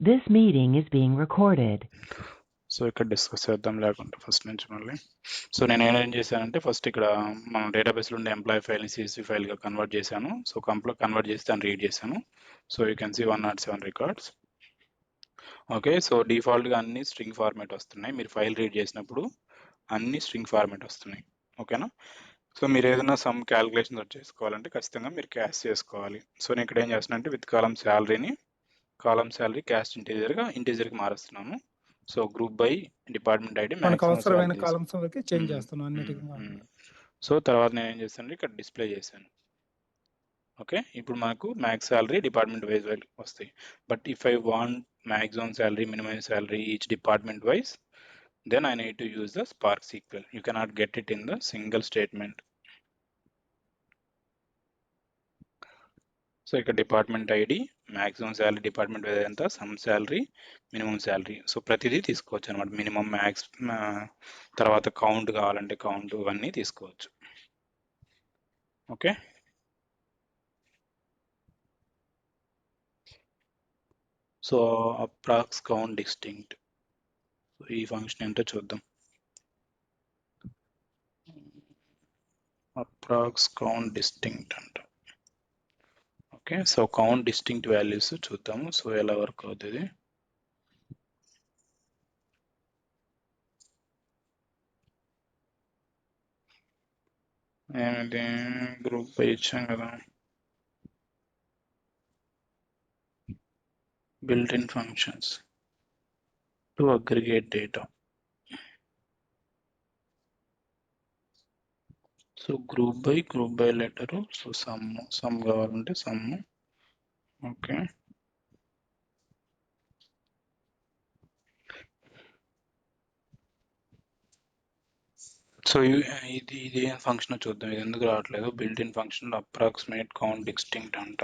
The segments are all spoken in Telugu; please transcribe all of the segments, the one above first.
This meeting is being recorded. So ఇక్కడ డిస్కస్ చేద్దాం లేకుంటే ఫస్ట్ నుంచి మళ్ళీ. సో నేను ఏం చేశానంటే ఫస్ట్ ఇక్కడ మన డేటాబేస్లో ఉండే ఎంప్లాయీ ఫైల్ని CSV ఫైల్గా కన్వర్ట్ చేశాను. సో కన్వర్ట్ చేసి దాన్ని రీడ్ చేశాను. So you can see 107 records. Okay, so డిఫాల్ట్గా అన్ని స్ట్రింగ్ ఫార్మేట్ వస్తున్నాయి. మీరు ఫైల్ రీడ్ చేసినప్పుడు అన్ని స్ట్రింగ్ ఫార్మేట్ వస్తున్నాయి. ఓకేనా? సో మీరు ఏదైనా సమ్ క్యాలిక్యులేషన్స్ చేసుకోవాలంటే ఖచ్చితంగా మీరు క్యాష్ చేసుకోవాలి. సో నేను ఇక్కడ ఏం చేస్తున్నా అంటే విత్ కాలం శాలరీని క్యాస్ట్ ఇంటీజర్కి మారుస్తున్నాను. So group by department ID మనకు అవసరమైన కాలమ్స్ వరకు చేంజ్ చేస్తున్నాను అన్నిటికీ. సో తర్వాత నేను ఏం చేశాను, ఇక్కడ డిస్ప్లే చేశాను. ఓకే, ఇప్పుడు మనకు మ్యాక్స్ శాలరీ డిపార్ట్మెంట్ వైజ్ వస్తాయి. But if I want maximum salary, minimum salary each department wise, then I need to use the Spark SQL. You cannot get it in the single statement. So ఇక్కడ department ID, maximum salary department wise ఎంత, sum salary, minimum salary. So ప్రతిదీ తీసుకోవచ్చు అనమాట. మినిమం, మ్యాక్స్, తర్వాత కౌంట్ కావాలంటే కౌంట్, ఇవన్నీ తీసుకోవచ్చు. Okay, so approx count distinct, ఈ ఫంక్షన్ ఏంటో చూద్దాం. అప్రాక్స్ కౌంట్ డిస్టింక్ట్ అంట. Okay, so count distinct values చూద్దాము. సో ఎలా వర్క్ అవుతుంది. ఏమిటి, గ్రూప్ పై ఇచ్చాం కదా, built-in functions to aggregate data. So group by letter. So sum కావాలంటే sum. Okay, సో ఇది ఏం ఫంక్షన్ చూద్దాం. ఇది ఎందుకు రావట్లేదు. built-in function approximate count distinct అంట.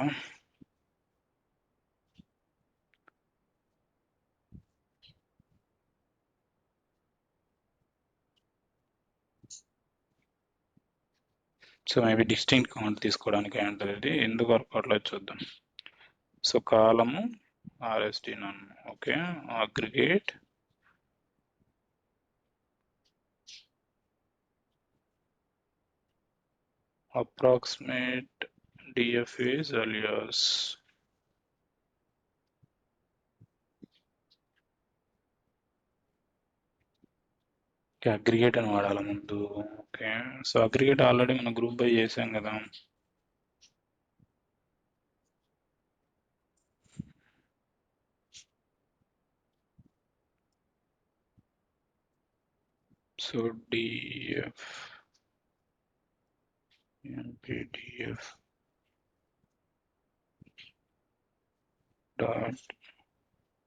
సో మేబీ డిస్టింక్ట్ కౌంట్ తీసుకోవడానికి ఉంటుంది. ఇది ఎందుకు వర్క్ అవట్లేదు చూద్దాం. సో కాలము RST నన్ను. Okay, aggregate approximate df is alias. Aggregate అని వాడాలి ముందు. ఓకే, సో అగ్రిగేట్ ఆల్రెడీ మనం గ్రూప్ బై చేసాం కదా. So df npdf dot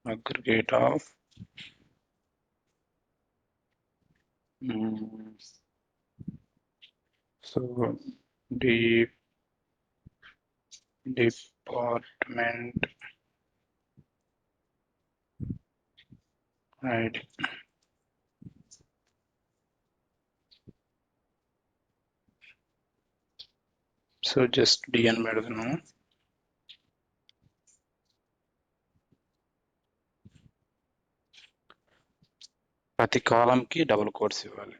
aggregate of so department ID. So just D అని పెడుతున్నాము. ప్రతి కాలంకి డబుల్ కోట్స్ ఇవ్వాలి.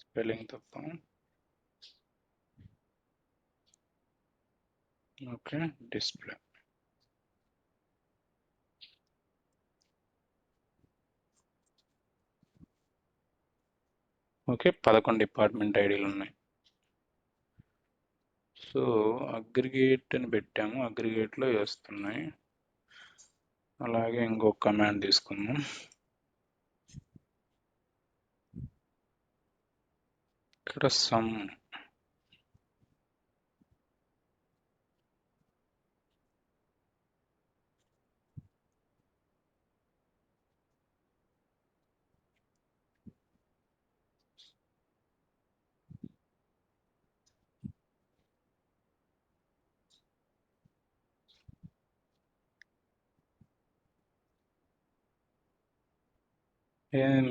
స్పెల్లింగ్ తప్ప. Okay, display. ఓకే, 11 డిపార్ట్మెంట్ ఐడీలు ఉన్నాయి. సో అగ్రిగేట్ అని పెట్టాము, అగ్రిగేట్లో వస్తున్నాయి. అలాగే ఇంకొక కమాండ్ తీసుకుందాం. ఇక్కడ సమ్.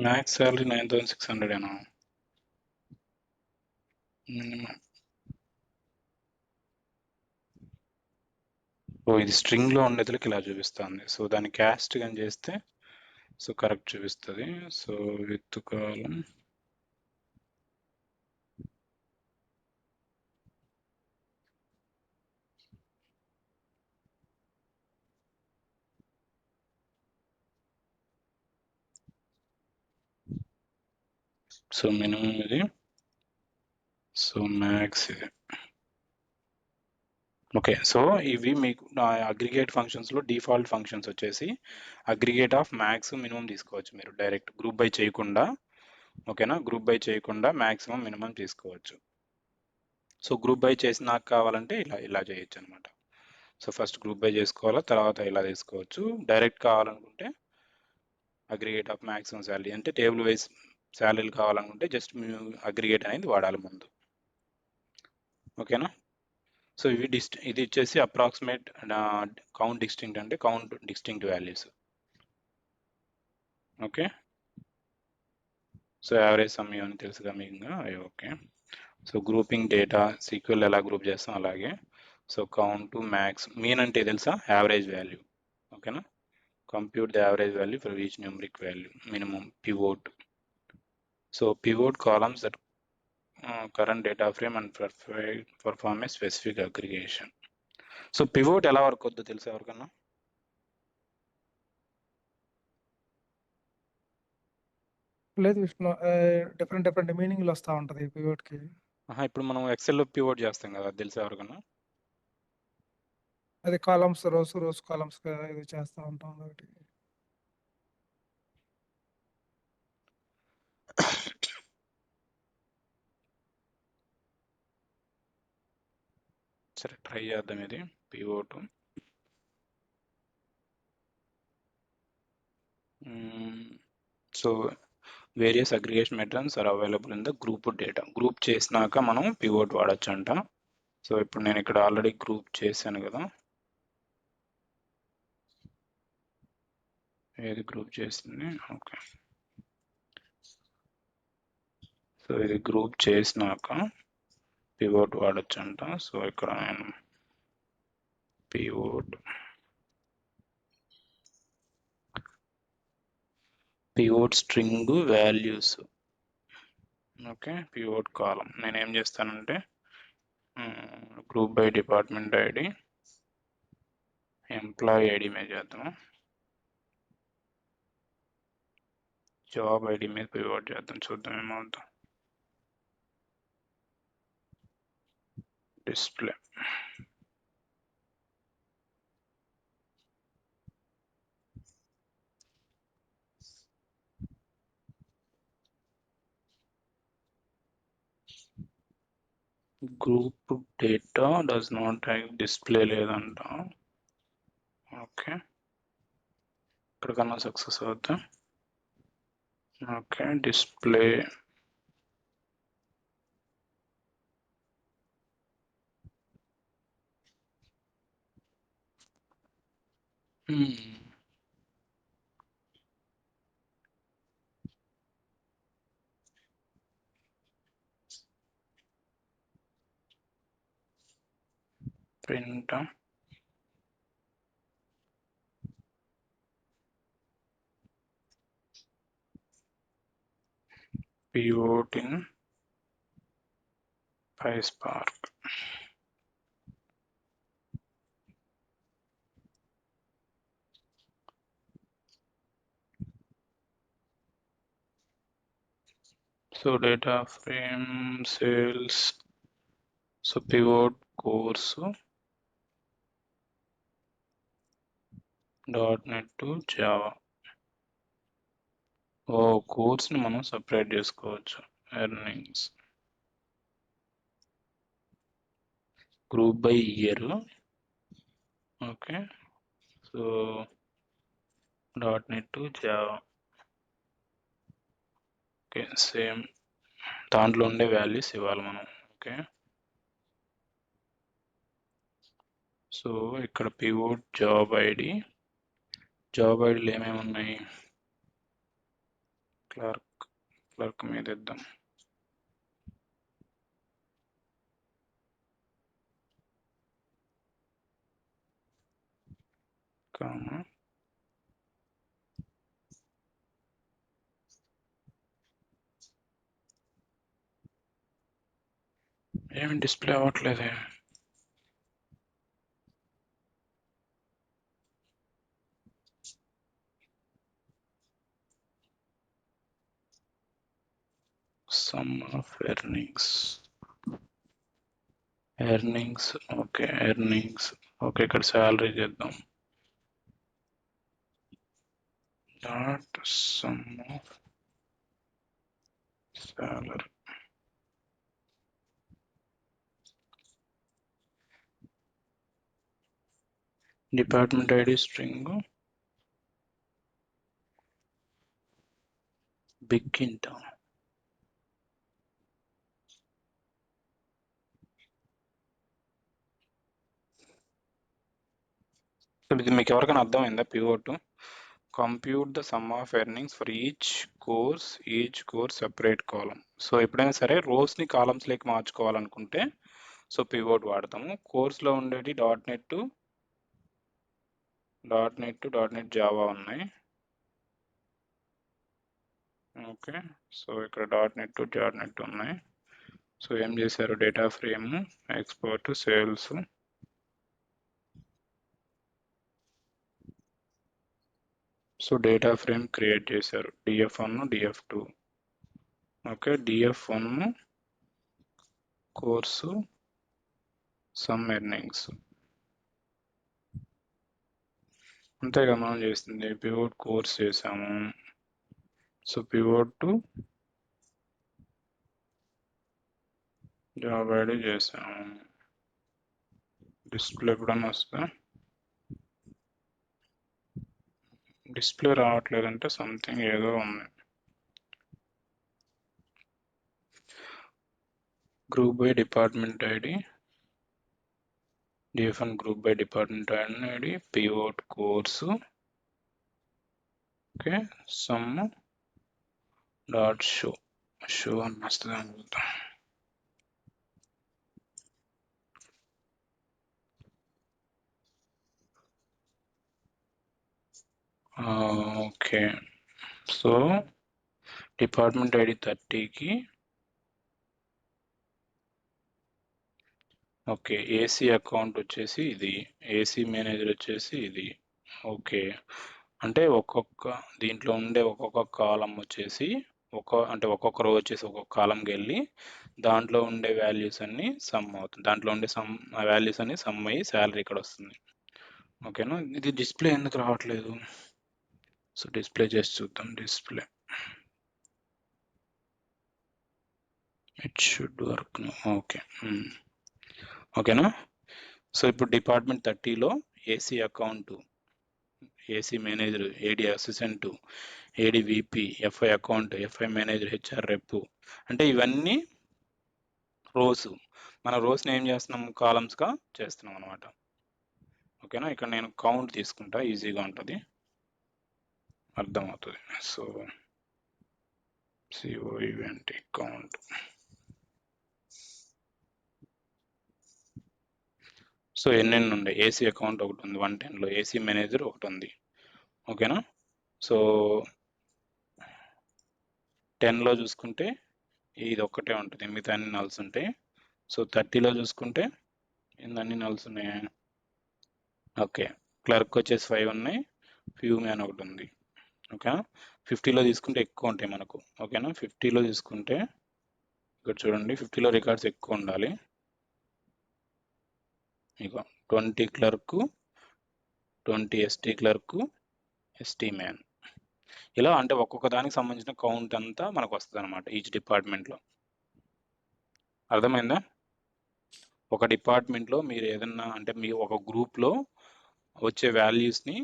మ్యాక్స్ శాలరీ 9600 ఏనా? ఇది స్ట్రింగ్లో ఉండేదికి ఇలా చూపిస్తుంది. సో దాన్ని క్యాస్ట్ కానీ చేస్తే సో కరెక్ట్ చూపిస్తుంది. So with column so minimum ఇది, సో మ్యాక్స్ ఇది. ఓకే, సో ఇవి మీకు అగ్రిగేట్ ఫంక్షన్స్లో డిఫాల్ట్ ఫంక్షన్స్ వచ్చేసి అగ్రిగేట్ ఆఫ్ మ్యాక్స్ మినిమం తీసుకోవచ్చు మీరు డైరెక్ట్ గ్రూప్ బై చేయకుండా. ఓకేనా, గ్రూప్ బై చేయకుండా మ్యాక్సిమం మినిమం తీసుకోవచ్చు. సో గ్రూప్ బై చేసినాక కావాలంటే ఇలా చేయొచ్చు అనమాట. సో ఫస్ట్ గ్రూప్ బై చేసుకోవాలా, తర్వాత ఇలా తీసుకోవచ్చు. డైరెక్ట్ కావాలనుకుంటే అగ్రిగేట్ ఆఫ్ మ్యాక్సిమం శాలరీ అంటే టేబుల్ వైజ్ శాలరీలు కావాలనుకుంటే జస్ట్ అగ్రిగేట్ అనేది వాడాలి ముందు. ఓకేనా, సో ఇది వచ్చేసి అప్రాక్సిమేట్ కౌంట్ డిస్టింక్ట్ అంటే count distinct values. Okay, so average some అని తెలుసుగా మీకు. Okay, so grouping data sequel ఎలా గ్రూప్ చేస్తాం అలాగే. సో కౌంట్ మ్యాక్స్ మీన్ అంటే తెలుసా, యావరేజ్ వాల్యూ. ఓకేనా, compute the average value for each numeric value, minimum pivot. So pivot columns that current data frame and perform a specific aggregation. So pivot ఎలా వర్క్ అవుతుందో తెలుసా ఎవరికన్నా? లేదు విష్ణు, డిఫరెంట్ మీనింగ్లు వస్తూ ఉంటుంది పివోట్ కి. ఇప్పుడు మనం ఎక్సెల్లో పివోట్ చేస్తాం కదా, తెలుసా ఎవరికన్నా? అది కాలమ్స్ రోస్ కాలమ్స్ ఇది చేస్తూ ఉంటాం ఒకటి. సరే ట్రై చేద్దాం ఇది pivot. So various aggregation methods are available in the group data. Group చేసినాక మనం పివోట్ వాడచ్చు అంట. సో ఇప్పుడు నేను ఇక్కడ ఆల్రెడీ గ్రూప్ చేశాను కదా, ఏది గ్రూప్ చేసింది. ఓకే, సో ఇది గ్రూప్ చేసినాక పివోట్ వాడచ్చు అంట. సో ఇక్కడ నేను pivot string values. Okay, pivot column నేనేం చేస్తానంటే group by department ID, employee ID మీద చేద్దాము, జాబ్ ఐడి మీద పివోట్ చేద్దాం, చూద్దాం ఏమవుతుందో. Display group data does not have display లేదంట. ఓకే, ఇక్కడికన్నా సక్సెస్ అవుతా. Okay, display print pivot in PySpark. So data frame sales, so pivot course .NET to Java. Course ని మనం సపరేట్ చేసుకోవచ్చు. Earnings group by year. Okay, so .NET to Java. Okay, same దాంట్లో ఉండే వాల్యూస్ ఇవ్వాలి మనం. ఓకే, సో ఇక్కడ పివోట్ జాబ్ ఐడి, జాబ్ ఐడీలు ఏమేమి ఉన్నాయి, క్లర్క్ మీద ఇద్దాం. కామా ఏమి డిస్ప్లే అవ్వట్లేదే. Sum of earnings okay, earnings okay, ఇక్కడ శాలరీ చేద్దాం. Dot sum of salary. Department ID string bigint. ఇది మీకు ఎవరికైనా అర్థమైందా? Pivot compute the sum of earnings for each course separate column. So ఎప్పుడైనా సరే రోస్ని కాలమ్స్లోకి మార్చుకోవాలనుకుంటే సో పివోట్ వాడతాము. కోర్స్లో ఉండేది డాట్ నెట్ జావా ఉన్నాయి. ఓకే, సో ఇక్కడ డాట్ నెట్ ఉన్నాయి. సో ఏం చేశారు, data frame export sales, so data frame create చేశారు df1 df2. Okay, df1 course some earnings, అంతేగా మనం చేస్తుంది. పివోట్ కోర్స్ చేసాము, so pivot to job ID చేసాము. డిస్ప్లే ఎప్పుడన్నా వస్తా, డిస్ప్లే రావట్లేదంటే సంథింగ్ ఏదో ఉంది. Group by department ID, df1 group by department ID, pivot course, okay, sum dot show అని వస్తుంది అనుకుంటా. ఓకే, సో డిపార్ట్మెంట్ ఐడి 30కి ఓకే, ఏసీ అకౌంట్ వచ్చేసి ఇది, ఏసీ మేనేజర్ వచ్చేసి ఇది. ఓకే, అంటే ఒక్కొక్క దీంట్లో ఉండే ఒక్కొక్క కాలం వచ్చేసి ఒక్కొక్క రో వచ్చేసి ఒక్కొక్క కాలంకి వెళ్ళి దాంట్లో ఉండే వాల్యూస్ అన్ని సమ్ అవుతుంది. దాంట్లో ఉండే వాల్యూస్ అన్ని సమ్ అయ్యి శాలరీ ఇక్కడ వస్తుంది. ఓకేనా, ఇది డిస్ప్లే ఎందుకు రావట్లేదు? సో డిస్ప్లే చేసి చూద్దాం. Display it should work. Okay, ఓకేనా. సో ఇప్పుడు డిపార్ట్మెంట్ 30లో AC account, AC manager, AD assistant, AD VP, FI account, FI manager, HR rep, అంటే ఇవన్నీ రోస్. మన రోస్ని ఏం చేస్తున్నాం, కాలమ్స్గా చేస్తున్నాం అనమాట. ఓకేనా, ఇక్కడ నేను కౌంట్ తీసుకుంటా, ఈజీగా ఉంటుంది, అర్థమవుతుంది. So CO event count, so ఎన్నెన్ని ఉండే, ఏసీ అకౌంట్ ఒకటి ఉంది 110లో, ఏసీ మేనేజర్ ఒకటి ఉంది. ఓకేనా, సో 10లో చూసుకుంటే ఇది ఒక్కటే ఉంటుంది, మిగతా అన్ని నల్స్ ఉంటాయి. సో 30లో చూసుకుంటే అన్ని నల్స్ ఉన్నాయి. ఓకే, క్లర్క్ వచ్చేసి 5 ఉన్నాయి, ఫ్యూ మ్యాన్ ఒకటి ఉంది. ఓకేనా, 50లో తీసుకుంటే ఎక్కువ ఉంటాయి మనకు. ఓకేనా, 50లో తీసుకుంటే ఇక్కడ చూడండి, 50లో రికార్డ్స్ ఎక్కువ ఉండాలి. ఇక 20 clerk, 20 ST clerk, ST man, ఇలా అంటే ఒక్కొక్క దానికి సంబంధించిన కౌంట్ అంతా మనకు వస్తుంది అనమాట ఈచ్ డిపార్ట్మెంట్లో. అర్థమైందా? ఒక డిపార్ట్మెంట్లో మీరు ఏదన్నా అంటే మీ ఒక గ్రూప్లో వచ్చే వాల్యూస్ని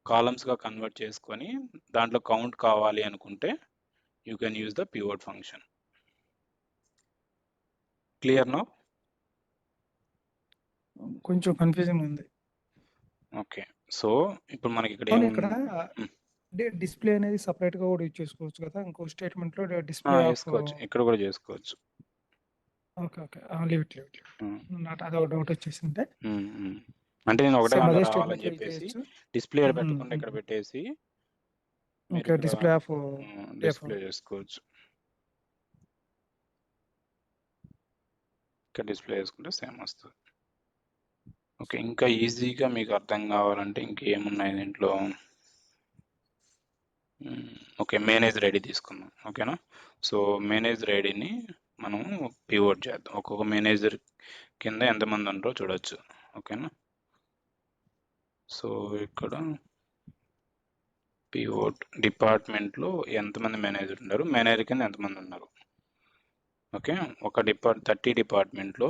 కాలమ్స్గా కన్వర్ట్ చేసుకొని దాంట్లో కౌంట్ కావాలి అనుకుంటే you can use the pivot function. Clear no? కొంచెం కన్ఫ్యూజింగ్ ఉంది. ఓకే, సో ఇప్పుడు మనకి ఇక్కడ అవును, ఏం ఇక్కడ డిస్ప్లే అనేది సపరేట్ గా కూడా యూజ్ చేసుకోవచ్చు కదా, ఇంకో స్టేట్మెంట్ లో డిస్ప్లే ఆఫ్. చేసుకోవచ్చు, ఇక్కడ కూడా చేసుకోవచ్చు. Okay okay, leave it. నాకు అదొక డౌట్ వచ్చేసింది. అంటే నేను ఒకటే సేమ్ దాంట్లో అదే రావాలని స్టేట్మెంట్ యూజ్ చెప్పేసి చేయొచ్చు. డిస్ప్లే పెట్టకుండా ఇక్కడ పెట్టేసి మీరు ఓకే, ఇక్కడ డిస్ప్లే ఆఫ్ డిస్ప్లే చేసుకోవచ్చు. ఇక్కడ డిస్ప్లే చేసుకుంటే సేమ్ వస్తుంది. ఓకే, ఇంకా ఈజీగా మీకు అర్థం కావాలంటే ఇంకేమున్నాయి దీంట్లో. ఓకే, మేనేజ్ రెడీ తీసుకుందాం. ఓకేనా, సో మేనేజ్ రెడీని మనం పివోట్ చేద్దాం. ఒక్కొక్క మేనేజర్ కింద ఎంతమంది ఉంటారో చూడొచ్చు. ఓకేనా, సో ఇక్కడ పివోట్ డిపార్ట్మెంట్లో ఎంతమంది మేనేజర్ ఉన్నారు, మేనేజర్ కింద ఎంతమంది ఉన్నారు. ఓకే, ఒక 30 డిపార్ట్మెంట్లో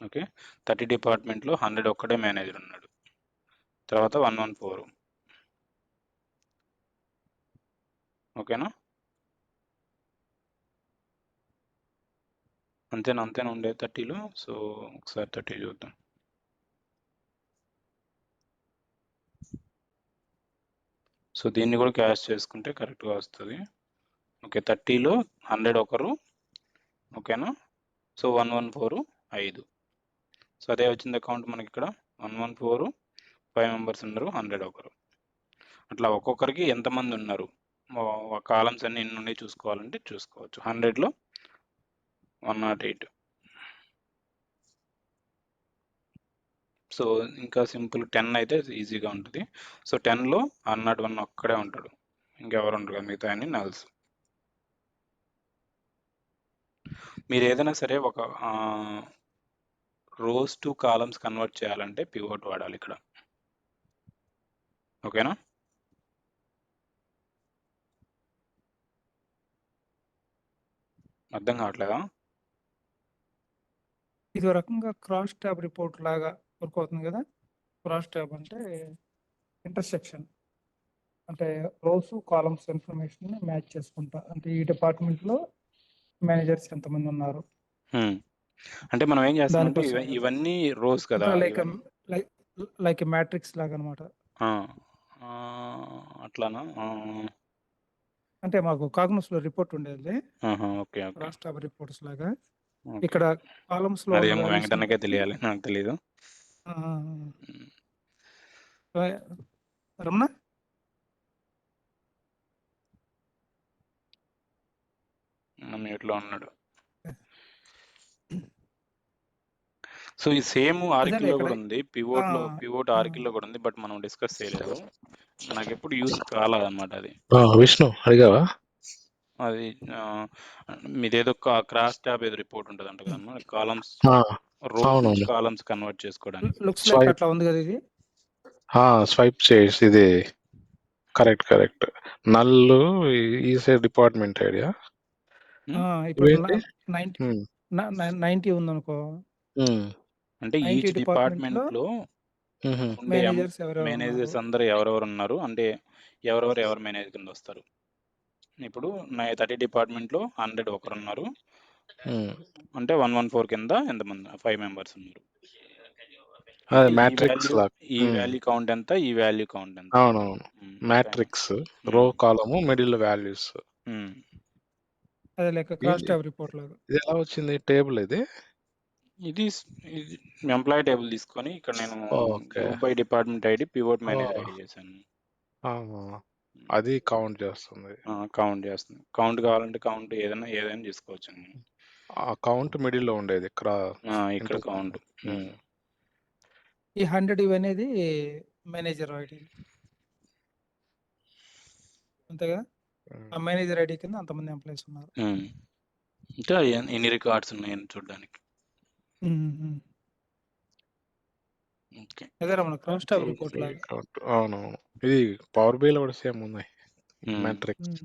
ఓకే 30 డిపార్ట్మెంట్లో 100 ఒక్కడే మేనేజర్ ఉన్నాడు. తర్వాత 114. ఓకేనా, అంతేనా ఉండే 30లో. సో ఒకసారి 30 చూద్దాం. సో దీన్ని కూడా క్యాష్ చేసుకుంటే కరెక్ట్గా వస్తుంది. ఓకే, 30లో 100 ఒకరు. ఓకేనా, సో 114 5. సో అదే వచ్చింది అకౌంట్ మనకి ఇక్కడ 114 5 మెంబర్స్ ఉన్నారు, 100 ఒకరు. అట్లా ఒక్కొక్కరికి ఎంతమంది ఉన్నారు కాలమ్స్ అన్ని ఎన్ని ఉన్నాయి చూసుకోవాలంటే చూసుకోవచ్చు. 100లో 108. సో ఇంకా సింపుల్ 10 అయితే ఈజీగా ఉంటుంది. సో 10లో 101 ఒక్కడే ఉంటాడు, ఇంకెవరు ఉండరు కదా, మిగతా అన్ని నల్స్. మీరు ఏదైనా సరే ఒక రోస్ టు కాలమ్స్ కన్వర్ట్ చేయాలంటే పివోట్ వాడాలి ఇక్కడ. ఓకేనా, అర్థం కావట్లేదా? ఇది ఒక రకంగా క్రాస్ ట్యాబ్ రిపోర్ట్ లాగా వర్క్ అవుతుంది కదా. క్రాస్ ట్యాబ్ అంటే ఇంటర్సెక్షన్, అంటే రోస్ కాలమ్స్ ఇన్ఫర్మేషన్ మ్యాచ్ చేసుకుంటా, అంటే ఈ డిపార్ట్మెంట్లో మేనేజర్స్ ఎంతమంది ఉన్నారు. అంటే మనం ఏం చేస్తామంటే దానికోసం ఇవన్నీ రోస్ కదా, లైక్ లైక్ మ్యాట్రిక్స్ లాగా అనమాట. అట్లానా? అంటే మాకు కాగ్నోస్ లో రిపోర్ట్ ఉండేది okay okay, cross tab reports లాగా. ఓకే. ఇక్కడ కాలమ్స్ లో అదేమో వెంకటన్నకే తెలియాలి, నాకు తెలియదు. రమణ, మ్యూట్లో ఉన్నాడు. సో ఈ సేమ్ ఆర్కిల్లో కూడా ఉంది, పివోట్ ఆర్కిల్లో కూడా ఉంది, బట్ మనం డిస్కస్ చేయలేదు. నాకు ఎప్పుడు యూస్ కాలేదన్నమాట అది. విష్ణు అడిగావా? అది మీదేదో క్రాస్ ట్యాబ్ ఏదో రిపోర్ట్ ఉంటుంది అంట కదా, కాలమ్స్ రోస్ నుంచి కాలమ్స్ కన్వర్ట్ చేసుకోవడానికి. లుక్స్ లైక్ అట్లా ఉంది కదా ఇది. స్వైప్ చేసి ఇది కరెక్ట్. నల్లు ఈ డిపార్ట్మెంట్ ఐడియా. ఇప్పుడు 90 ఉందనుకో, అంటే ఈచ్ డిపార్ట్మెంట్ లో మేనేజర్స్ అందరూ ఎవరెవరు ఉన్నారు, అంటే ఎవరు మేనేజర్ కింద వస్తారు. ఇప్పుడు 30 డిపార్ట్మెంట్ లో 100 ఒకరు ఉన్నారు, అంటే 114 కింద ఎంతమంది 5 మెంబర్స్ ఉన్నారు. ఈ వాల్యూ కౌంట్ ఎంత, ఈ వాల్యూ కౌంట్ ఎంత. అవునవును, మ్యాట్రిక్స్ రో కాలము మిడిల్ వాల్యూస్. అదే లెక్క క్రాస్ ట్యాబ్ రిపోర్ట్ లాగా. ఇది ఎలా వచ్చింది టేబుల్? ఇది ఎంప్లాయీ టేబుల్ తీసుకొని ఇక్కడ నేను group by department ID pivot manager ID చేశాను. అది కౌంట్ చేస్తుంది. కౌంట్ కావాలంటే కౌంట్ ఏదైనా చేసుకోవచ్చు. ఆ కౌంట్ మిడిల్ లో ఉండేది ఇక్కడ కౌంట్. ఈ 100 ఇవనేది మేనేజర్ ఐడి అంతే కదా. ఆ మేనేజర్ ఐడి కింద అంతమంది ఎంప్లాయీస్ ఉన్నారు. ఇంకా ఎన్ని రికార్డ్స్ ఉన్నాయని చూడడానికి. అదే మన క్రాస్ ట్యాబ్ రిపోర్ట్ లాగా. అవునవును, ఇది పవర్ బిఐ లో కూడా సేమ్ ఉన్నాయి మ్యాట్రిక్స్.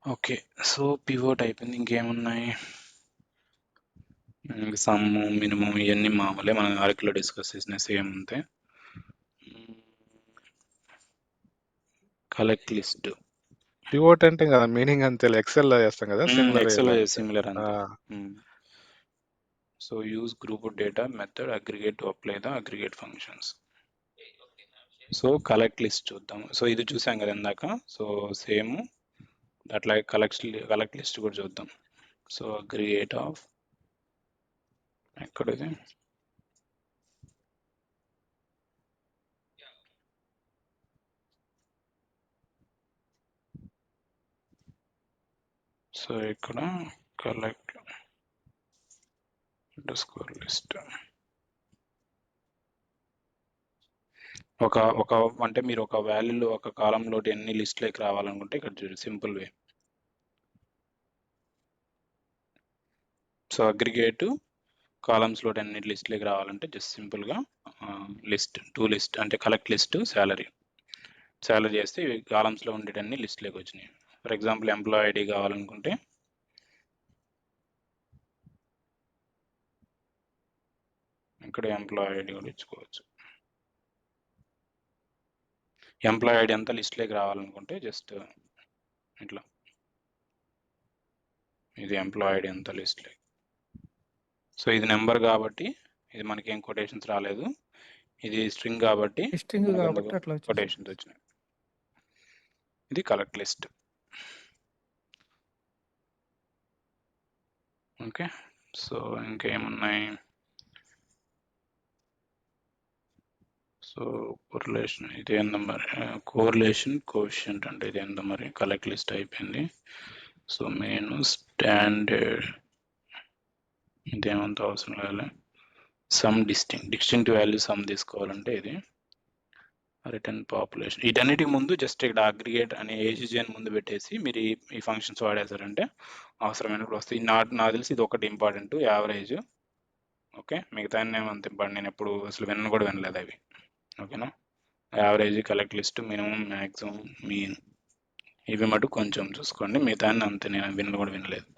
ఓకే, సో పివోట్ అయిపోయింది, ఇంకేమున్నాయి? సమ్ మినిమం ఇవన్నీ మామూలే, మనం ఆర్కిలో డిస్కస్ చేసిన సేమ్ అంతే. Collect list. పివోట్ అంటే కదా మీనింగ్ అంతే, ఎక్సెల్ లో చేస్తాం కదా, సిమిలర్ అంతే. So use group data method aggregate to apply the aggregate functions. So collect list చూద్దాం. సో ఇది చూసాం కదా ఇందాక. సో సేమ్ అట్లాగే కలెక్ట్ లిస్ట్ కూడా చూద్దాం. సో అగ్రిగేట్ ఆఫ్ ఎక్కడిది సో ఇక్కడ కలెక్ట్ అండర్స్కోర్ లిస్ట్ ఒక అంటే మీరు ఒక వాల్యూలో ఒక కాలంలో ఎన్ని లిస్ట్లోకి రావాలనుకుంటే ఇక్కడ చూడండి సింపుల్ వే. సో అగ్రిగేట్ కాలమ్స్లో ఎన్ని లిస్ట్లోకి రావాలంటే జస్ట్ సింపుల్గా లిస్ట్ టు లిస్ట్ అంటే కలెక్ట్ లిస్ట్ శాలరీ చేస్తే ఇవి కాలమ్స్లో ఉండేటన్ని లిస్ట్లోకి వచ్చినాయి. ఫర్ ఎగ్జాంపుల్ ఎంప్లాయ్ ఐడి కావాలనుకుంటే ఇక్కడ ఎంప్లాయ్ ఐడి కూడా ఇచ్చుకోవచ్చు. ఎంప్లాయ్ ఐడి అంతా లిస్ట్లోకి రావాలనుకుంటే జస్ట్ ఇట్లా ఇది ఎంప్లాయ్ ఐడి అంతా లిస్ట్లోకి. సో ఇది నెంబర్ కాబట్టి ఇది మనకి ఏం కొటేషన్స్ రాలేదు, ఇది స్ట్రింగ్ కాబట్టి స్ట్రింగ్ కాబట్టి అట్లా వచ్చేసింది. కొటేషన్స్ వచ్చినాయి. ఇది కలెక్ట్ లిస్ట్. ఓకే, సో ఇంకేమున్నాయి? సో కోరిలేషన్ ఇది ఏందో మరి, కోరిలేషన్ కోఎఫిషియంట్ అంటే ఇది ఏందో మరి. కలెక్ట్ లిస్ట్ అయిపోయింది. సో మెయిన్ స్టాండర్డ్ ఇదేమంత అవసరం లేదు. సమ్ డిస్టింక్ట్ వాల్యూ సమ్ తీసుకోవాలంటే ఇది రిటర్న్ పాపులేషన్. వీటన్నిటికి ముందు జస్ట్ ఇక్కడ అగ్రిగేట్ అనే ఏజీజీని ముందు పెట్టేసి మీరు ఈ ఫంక్షన్స్ వాడేశారంటే అవసరమైనప్పుడు వస్తాయి. నాకు తెలిసి ఇది ఒకటి ఇంపార్టెంట్, యావరేజ్. ఓకే, మిగతా అంత ఇంపార్టెంట్ నేను ఎప్పుడు అసలు కూడా వినలేదు అవి. ఓకేనా, average, collect list, minimum, maximum, mean ఇవి మటు కొంచెం చూసుకోండి. మిగతా అంతే నేను కూడా వినలేదు.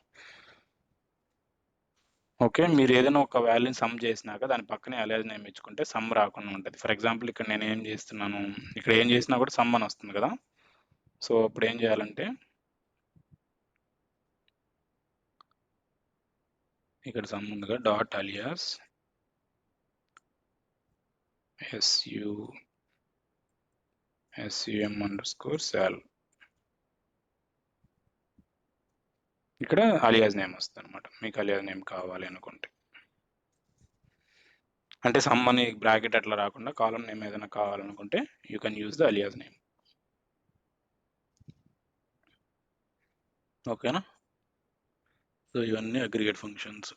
ఓకే, మీరు ఏదైనా ఒక వాల్యూని సమ్ చేసినాక దాని పక్కనే అలియాస్ నేమ్ ఇచ్చుకుంటే సమ్ రాకుండా ఉంటుంది. ఫర్ ఎగ్జాంపుల్ ఇక్కడ నేను ఏం చేస్తున్నాను, ఇక్కడ ఏం చేసినా కూడా సమ్ అని వస్తుంది కదా. సో ఇప్పుడు ఏం చేయాలంటే ఇక్కడ సమ్ ఉందిగా, డాట్ అలియాస్ sum_sal ఇక్కడ అలియాస్ నేమ్ వస్తుంది అనమాట. మీకు అలియాస్ నేమ్ కావాలి అనుకుంటే, అంటే సమ్ అని బ్రాకెట్ అట్లా రాకుండా కాలం నేమ్ ఏదైనా కావాలనుకుంటే you can use the alias name. ఓకేనా, సో ఇవన్నీ అగ్రిగేట్ ఫంక్షన్స్.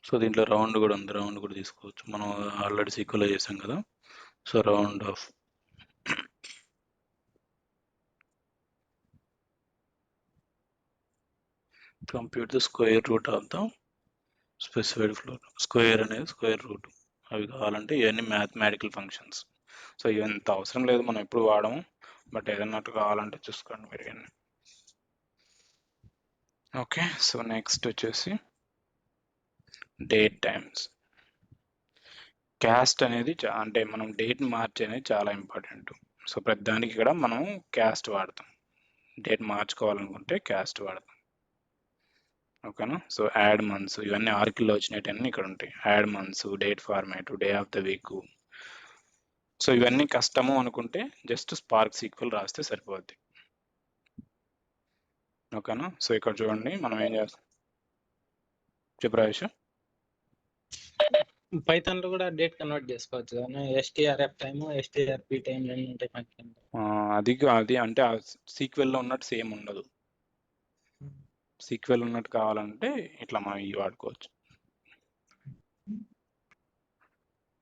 సో దీంట్లో రౌండ్ కూడా ఉంది, రౌండ్ కూడా తీసుకోవచ్చు. మనం ఆల్రెడీ సీక్వెల్ చేసాం కదా. So round of compute the square root of the specified floor. Square అనేది స్క్వేర్ రూట్, అవి కావాలంటే ఇవన్నీ మ్యాథమెటికల్ ఫంక్షన్స్. సో ఇవంత అవసరం లేదు, మనం ఎప్పుడు వాడము, బట్ ఏదన్నట్టు కావాలంటే చూసుకోండి మీరు ఇవన్నీ. ఓకే, సో నెక్స్ట్ వచ్చేసి డేట్ టైమ్స్. క్యాస్ట్ అనేది అంటే మనం డేట్ మార్చ్ అనేది చాలా ఇంపార్టెంట్. సో ప్రతిదానికి ఇక్కడ మనం క్యాస్ట్ వాడతాం. డేట్ మార్చుకోవాలనుకుంటే క్యాస్ట్ వాడతాం. ఓకేనా, సో యాడ్ మంత్స్ ఇవన్నీ ఆర్కిల్లో వచ్చినవన్నీ ఇక్కడ ఉంటాయి. Add months, date format, day of the week. So ఇవన్నీ కష్టము అనుకుంటే జస్ట్ స్పార్క్ సీక్వెల్ రాస్తే సరిపోద్ది. ఓకేనా, సో ఇక్కడ చూడండి మనం ఏం చేస్తాం. చెప్పు రాజేష్. పైథాన్ లో కూడా డేట్ కన్వర్ట్ చేసుకోవచ్చు కానీ ఎస్టీఆర్ఎఫ్ టైమ్, ఎస్టీఆర్పి టైం రెండు ఉంటాయి మనకి. అది అంటే సీక్వెల్లో ఉన్నట్టు సేమ్ ఉండదు. సీక్వెల్ ఉన్నట్టు కావాలంటే ఇట్లా మనం ఇవి వాడుకోవచ్చు.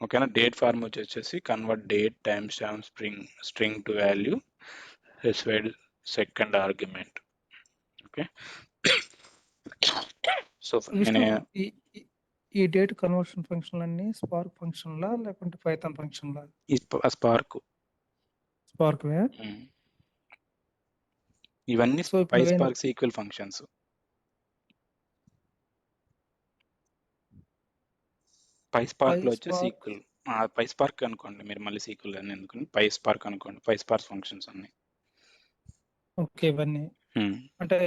ఓకేనా, డేట్ ఫార్మ్ వచ్చేసి convert date time stamp string to value specified second argument. Okay, so Vishnu, ఈ డేట్ కన్వర్షన్ ఫంక్షన్ అన్ని స్పార్క్ ఫంక్షన్ లా లేకుంటే పైథాన్ ఫంక్షన్ లా? స్పార్క్ ఇవన్నీ PySpark సీక్వెల్ ఫంక్షన్స్. PySpark లో వచ్చే సీక్వెల్, PySpark అనుకోండి మీరు, మళ్ళీ సీక్వెల్ అని ఎందుకని PySpark అనుకోండి. PySpark ఫంక్షన్స్ అన్ని. ఓకే, ఇవన్నీ అంటే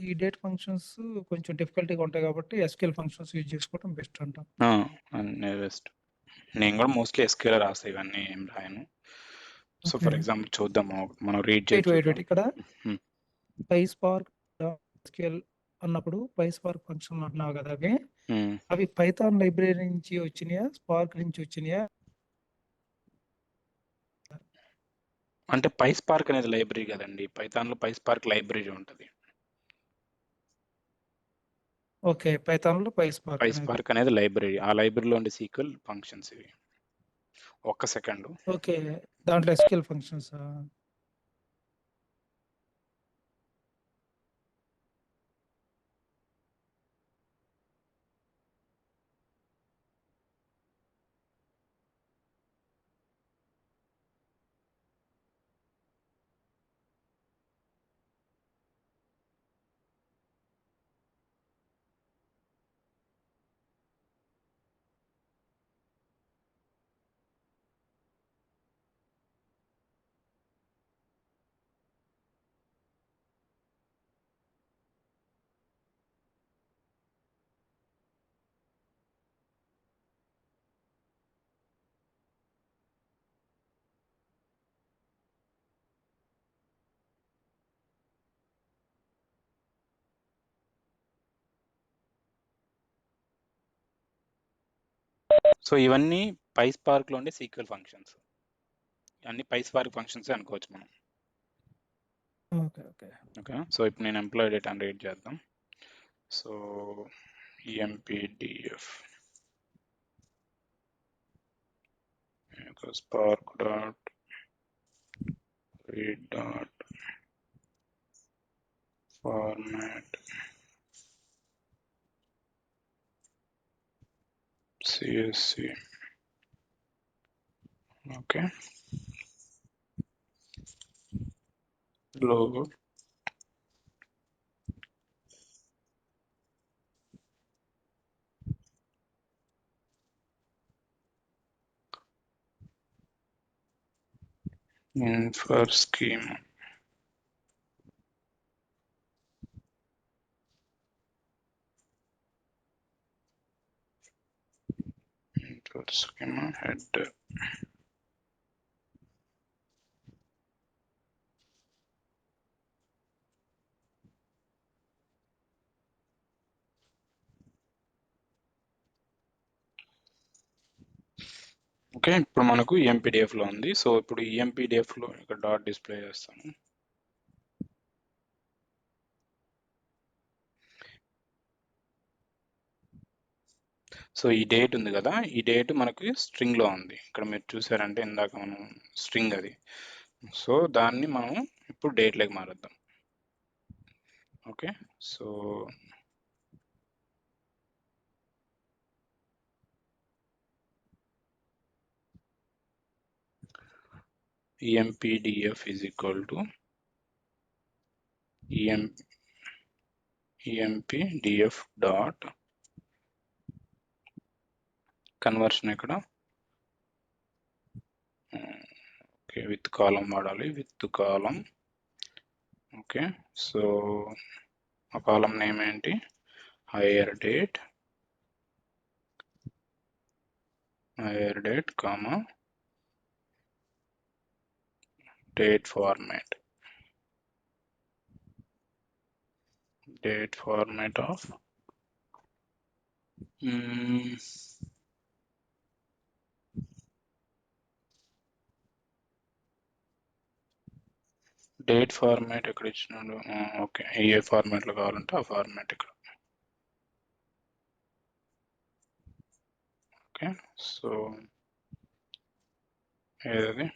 ఈ డేట్ ఫంక్షన్స్ కొంచెం డిఫికల్టీగా ఉంటాయి కాబట్టి SQL ఫంక్షన్స్ యూజ్ చేసుకోవడం బెస్ట్ అంటాం. బెస్ట్. నేను కూడా మోస్ట్లీ ఎస్క్యూఎల్ రాస్తాను, ఇవన్నీ ఏం రాయను. సో ఓకే ఫర్ ఎగ్జాంపుల్ చూద్దాము, మనం రీడ్ చేసి వెయిట్ చూద్దాం. ఇక్కడ Hmm. పైస్పార్క్ ఎస్క్యూఎల్ అన్నప్పుడు పైస్పార్క్ ఫంక్షన్ అంటున్నావు కదా అవి Hmm. అవి పైథాన్ లైబ్రరీ నుంచి వచ్చినాయా స్పార్క్ నుంచి వచ్చినాయా? అంటే పైస్పార్క్ అనేది లైబ్రరీ కదండి, పైథాన్లో పైస్పార్క్ లైబ్రరీ ఉంటుంది. ఓకే పైథాన్లో పైస్పార్క్ అనేది. పైస్పార్క్ అనేది లైబ్రరీ, ఆ లైబ్రరీలో ఉండే సీక్వెల్ ఫంక్షన్స్ ఇవి. ఒక్క సెకండ్. ఓకే దాంట్లో ఎస్క్యూఎల్ ఫంక్షన్స్. సో ఇవన్నీ పైస్పార్క్లో ఉండే సీక్వెల్ ఫంక్షన్స్, అన్ని పైస్పార్క్ ఫంక్షన్స్ అనుకోవచ్చు మనం. ఓకే ఓకే ఓకే, సో ఇప్పుడు నేను ఎంప్లాయ్ డేటా అని రీడ్ చేద్దాం. So empdf spark dot read dot format csv. Okay, లోగో infer schema, infer schema head. Okay, ఇప్పుడు మనకు ఈఎంపీడిఎఫ్లో ఉంది. సో ఇప్పుడు ఈఎంపీడిఎఫ్లో ఇక్కడ డాట్ డిస్ప్లే చేస్తాను. సో ఈ డేట్ ఉంది కదా, ఈ డేట్ మనకి స్ట్రింగ్లో ఉంది. ఇక్కడ మీరు చూసారంటే ఇందాక మనం స్ట్రింగ్ అది. సో దాన్ని మనం ఇప్పుడు డేట్లోకి మారుద్దాం. Okay, so empdf is equal to empdf dot conversion ఇక్కడ ఓకే విత్ కాలం వాడాలి, విత్ కాలం. ఓకే, సో ఆ కాలం నేమ్ ఏంటి, hire date comma date format of date format ఎక్కడ ఇచ్చినాడు. ఓకే, ఏ ఫార్మాట్లో కావాలంటే ఆ ఫార్మాట్ ఇక్కడ. ఓకే, సో ఏది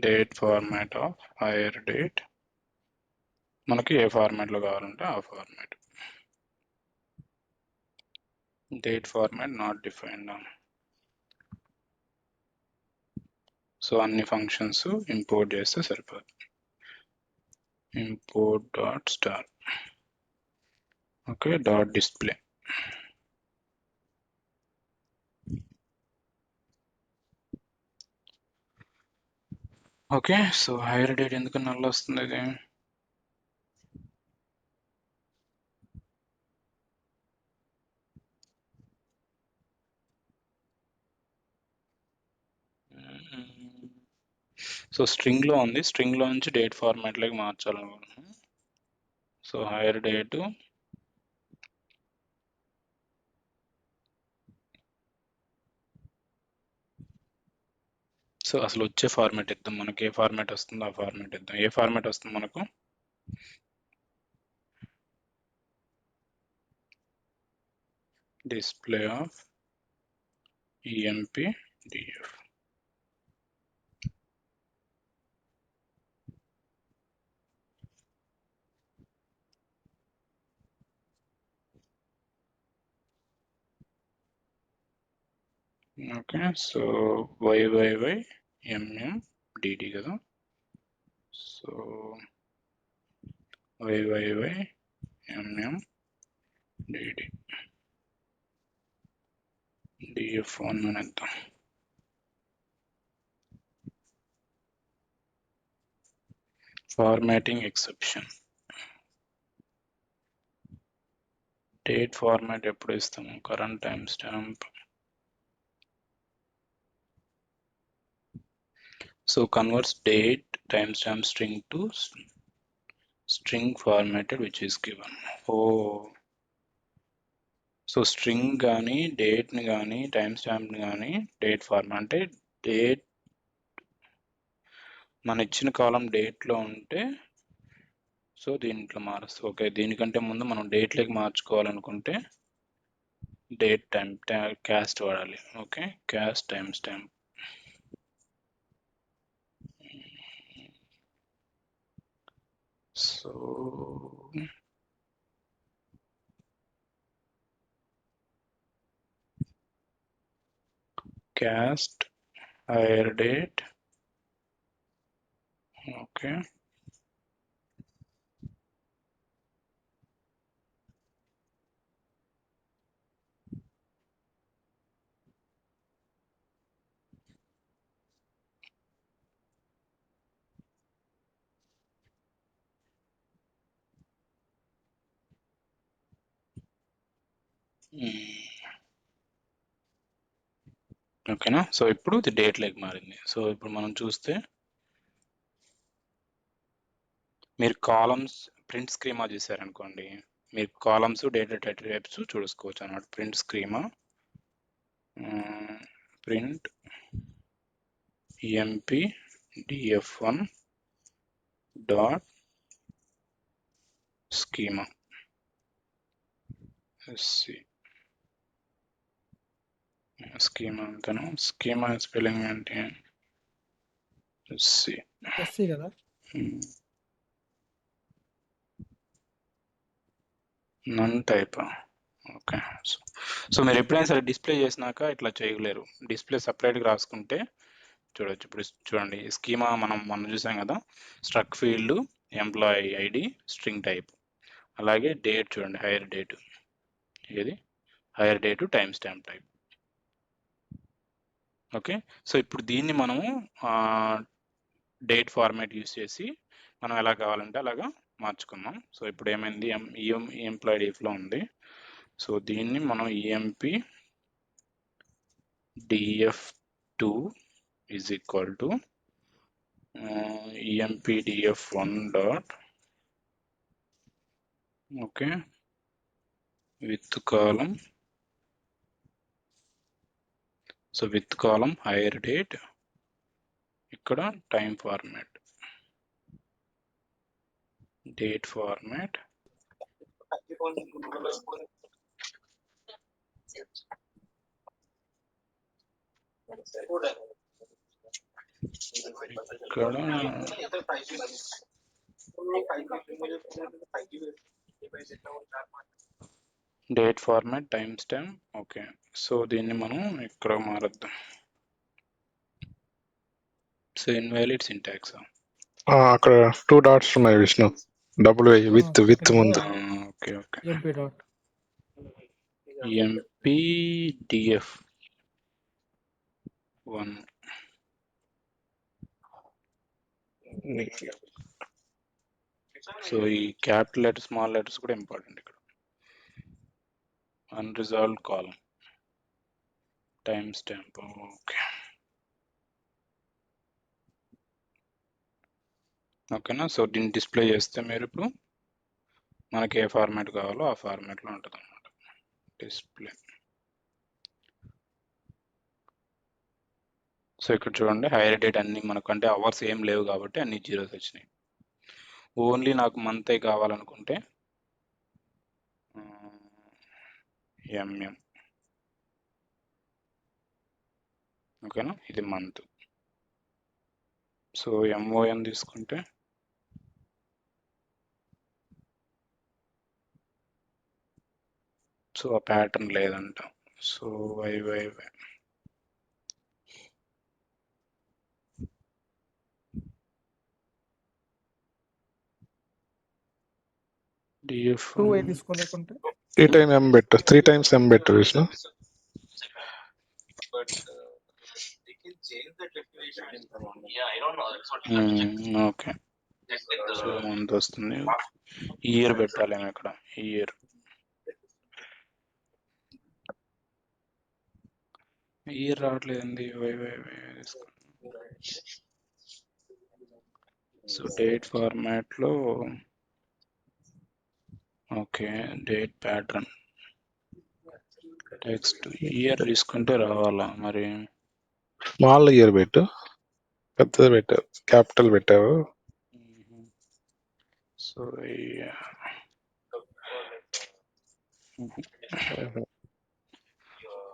date format of hire date, మనకి ఏ ఫార్మాట్లో కావాలంటే ఆ format. Date format not defined. So అన్ని ఫంక్షన్స్ ఇంపోర్ట్ చేస్తే సరిపోతుంది. Import dot star. Okay, dot display. Okay, so hire date ఎందుకు నల్ల వస్తుంది ఇది. సో స్ట్రింగ్లో ఉంది, స్ట్రింగ్లో నుంచి డేట్ ఫార్మాట్లోకి మార్చాలనుకుంటున్నాను. సో హైర్ డేటు సో అసలు వచ్చే ఫార్మాట్ ఇద్దాం, మనకి ఏ ఫార్మాట్ వస్తుందో ఆ ఫార్మాట్ ఇద్దాం. ఏ ఫార్మాట్ వస్తుంది మనకు? Display of EMP-DF. Okay, so YYYMMDD కదా. సో YYYMMDD DF1 అని ఇద్దాం. ఫార్మాటింగ్ ఎక్సెప్షన్, డేట్ ఫార్మాట్ ఎప్పుడు ఇస్తాము? Current time stamp. So converts date timestamp string to string formatted which is given. So string కానీ డేట్ని కానీ టైంస్టాంప్ని కానీ డేట్ ఫార్మాట్ అంటే డేట్ మన ఇచ్చిన కాలం డేట్లో ఉంటే సో దీంట్లో మారుస్తుంది. ఓకే, దీనికంటే ముందు మనం డేట్లోకి మార్చుకోవాలనుకుంటే డేట్ టైం క్యాస్ట్ వాడాలి. Okay, caste time stamp. So cast hire date. Okay, ఓకేనా. సో ఇప్పుడు ఇది డేట్ లైక్ మారింది. సో ఇప్పుడు మనం చూస్తే మీరు కాలమ్స్ ప్రింట్ స్కీమా చేశారనుకోండి, మీరు కాలమ్స్ డేటా టైప్స్ చూసుకోవచ్చు అన్నమాట. Print schema print EMP-DF1 dot schema schema అంటాను. స్కీమా స్పెల్లింగ్ ఏంటి? ఎస్సీ కదా. నన్ టైప్. ఓకే, సో మీరు ఎప్పుడైనా సరే డిస్ప్లే చేసినాక ఇట్లా చేయలేరు, డిస్ప్లే సపరేట్గా రాసుకుంటే చూడవచ్చు. ఇప్పుడు చూడండి, స్కీమా మనం చూసాం కదా, struct field employee ID string type, అలాగే డేట్ చూడండి, హైర్ డేట్, ఏది hire date time stamp type. Okay, so ఇప్పుడు దీన్ని మనము డేట్ ఫార్మాట్ యూస్ చేసి మనం ఎలా కావాలంటే అలాగా మార్చుకున్నాం. సో ఇప్పుడు ఏమైంది, ఎంప్లాయీ డీఫ్లో ఉంది. సో దీన్ని మనం EMP-DF2 is equal to EMP-DF1 dot okay with column, so with column hire date, ఇక్కడ టైం ఫార్మాట్ డేట్ ఫార్మాట్ ఇక్కడ date format time stamp. Okay, so దీన్ని మనం ఇక్కడ మారద్దాం. So invalid syntax. అక్కడ 2 డాట్స్ ఉన్నాయి విష్ణు, డబుల్ విత్ ముందు. Okay okay, MP dot EMP-DF1. So ఈ క్యాపిటల్ లెటర్ స్మాల్ లెటర్స్ కూడా ఇంపార్టెంట్ ఇక్కడ. అన్రిజాల్వ్డ్ కాలం టైం స్టాంప్. ఓకే, ఓకేనా. సో దీన్ని డిస్ప్లే చేస్తే మీరు ఇప్పుడు మనకి ఏ ఫార్మాట్ కావాలో ఆ ఫార్మాట్లో ఉంటుంది అనమాట డిస్ప్లే. సో ఇక్కడ చూడండి హైర్ డేట్ అన్ని మనకు అంటే అవర్స్ ఏం లేవు కాబట్టి అన్ని జీరోస్ వచ్చినాయి. ఓన్లీ నాకు మంతే కావాలనుకుంటే ఎంఎం, ఓకేనా, ఇది మంత్. సో ఎంఓఎం తీసుకుంటే సో ఆ ప్యాటర్న్ లేదంట. So YY DF 2 తీసుకోలేకుంటే 3 times M better. 3 times M better, Vishnu. Okay. So month వస్తుంది, ఇయర్ పెట్టాలేమో ఇక్కడ, ఇయర్ రావట్లేదండి. సో డేట్ ఫార్మాట్లో okay date pattern text year తీసుకుంటే రావాలా మరి? స్మాల్ ఇయర్ పెట్టు, పెద్దది పెట్టావు, క్యాపిటల్ పెట్టావు. సో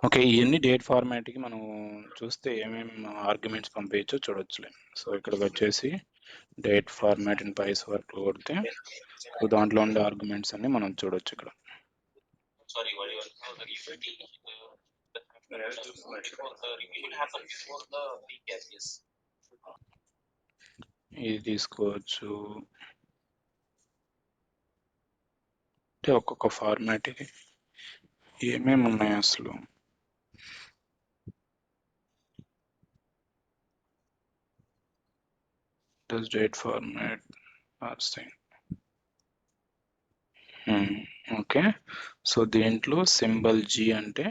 ఓకే, ఇవన్నీ డేట్ ఫార్మాట్కి మనం చూస్తే ఏమేమి ఆర్గ్యుమెంట్స్ పంపించో చూడొచ్చులే. సో ఇక్కడికి వచ్చేసి date format in PySpark కొడితే సో దాంట్లో ఉండే ఆర్గ్యుమెంట్స్ అన్ని మనం చూడొచ్చు ఇక్కడ. ఇది తీసుకోవచ్చు అంటే ఒక్కొక్క ఫార్మాట్కి ఏమేమి ఉన్నాయి అసలు. does date format are same. Okay. So దీంట్లో సింబల్ జీ అంటే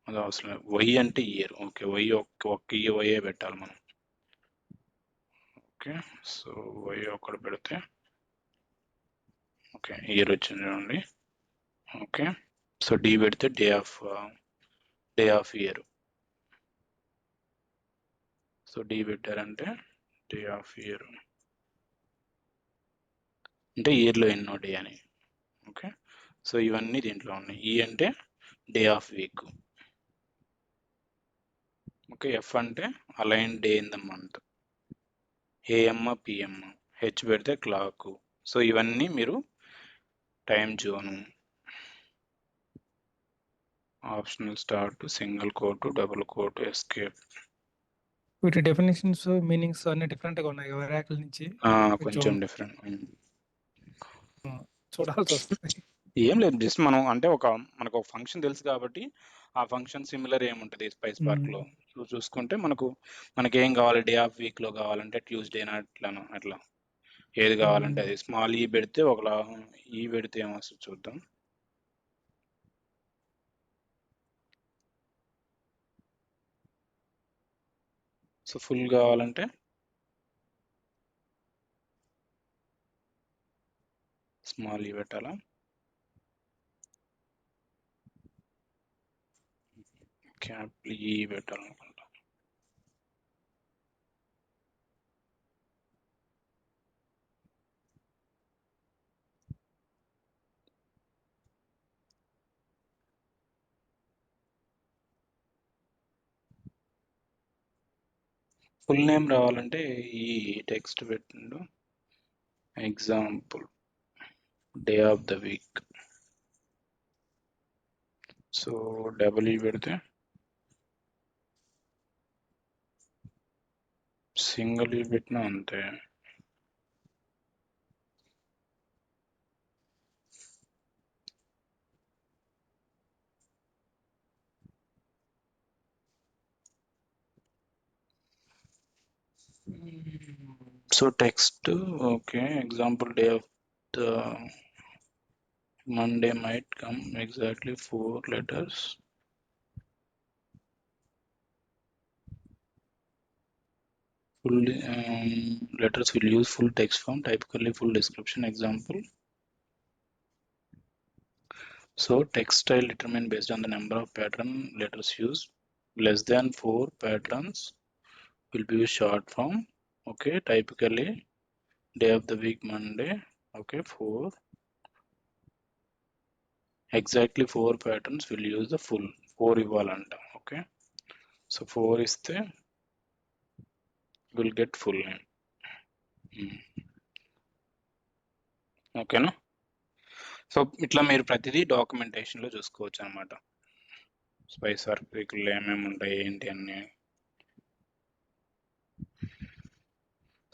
అది అవసరం, వై అంటే ఇయర్. ఓకే, వై ఒక్క వైయే పెట్టాలి మనం. ఓకే, సో వై ఒక్కడ పెడితే ఓకే ఇయర్ వచ్చింది చూడండి. ఓకే, సో డి పెడితే day of year. So D పెట్టారంటే డే ఆఫ్ ఇయర్ అంటే ఇయర్లో ఎన్నో డే అని. ఓకే, సో ఇవన్నీ దీంట్లో ఉన్నాయి. ఈ అంటే day of week. Okay, F అంటే aligned day in the month, AM PM, H పెడితే క్లాక్. సో ఇవన్నీ మీరు time zone, optional start, single quote, double quote, escape. వీటి డెఫినేషన్స్ మీనింగ్స్ అన్ని డిఫరెంట్ గా ఉన్నాయి కదా ర్యాకుల నుంచి. కొంచెం డిఫరెంట్ చూడాల్సి వస్తుంది. ఏం లేదు, జస్ట్ మనం అంటే మనకు ఒక ఫంక్షన్ తెలుసు కాబట్టి ఆ ఫంక్షన్ సిమిలర్ ఏముంటుంది స్పైస్ పార్క్ లో. సో చూసుకుంటే మనకి ఏం కావాలి, డే ఆఫ్ వీక్ లో కావాలంటే ట్యూస్డేనా అట్లా ఏది కావాలంటే అది. స్మాల్ ఈ పెడితే ఒకలా, ఈ పెడితే ఏమొస్తుంది చూద్దాం. సో ఫుల్ కావాలంటే స్మాల్ ఈ పెట్టాలా, క్యాపిటల్ ఈ పెట్టాలనుకుంటా. ఫుల్ నేమ్ రావాలంటే ఈ టెక్స్ట్ పెట్టిండు, example day of the week. So double ఈ పెడితే సింగిల్ ఈ పెట్టినా అంతే. So text okay, example day of the Monday might come exactly 4 letters. full letters will use full text form, typically full description. Example. So text style determined based on the number of pattern letters used. Less than 4 patterns will be used short form. Okay, typically day of the week Monday. Okay, 4. Exactly 4 patterns will use the full 4 ఇవ్వాలంట. Okay, so 4 ఇస్తే will get full name. ఓకేనా? సో ఇట్లా మీరు ప్రతిదీ డాక్యుమెంటేషన్లో చూసుకోవచ్చు అనమాట. స్పైస్ ఆర్టికల్ ఏమేమి ఉంటాయి ఏంటి అన్ని.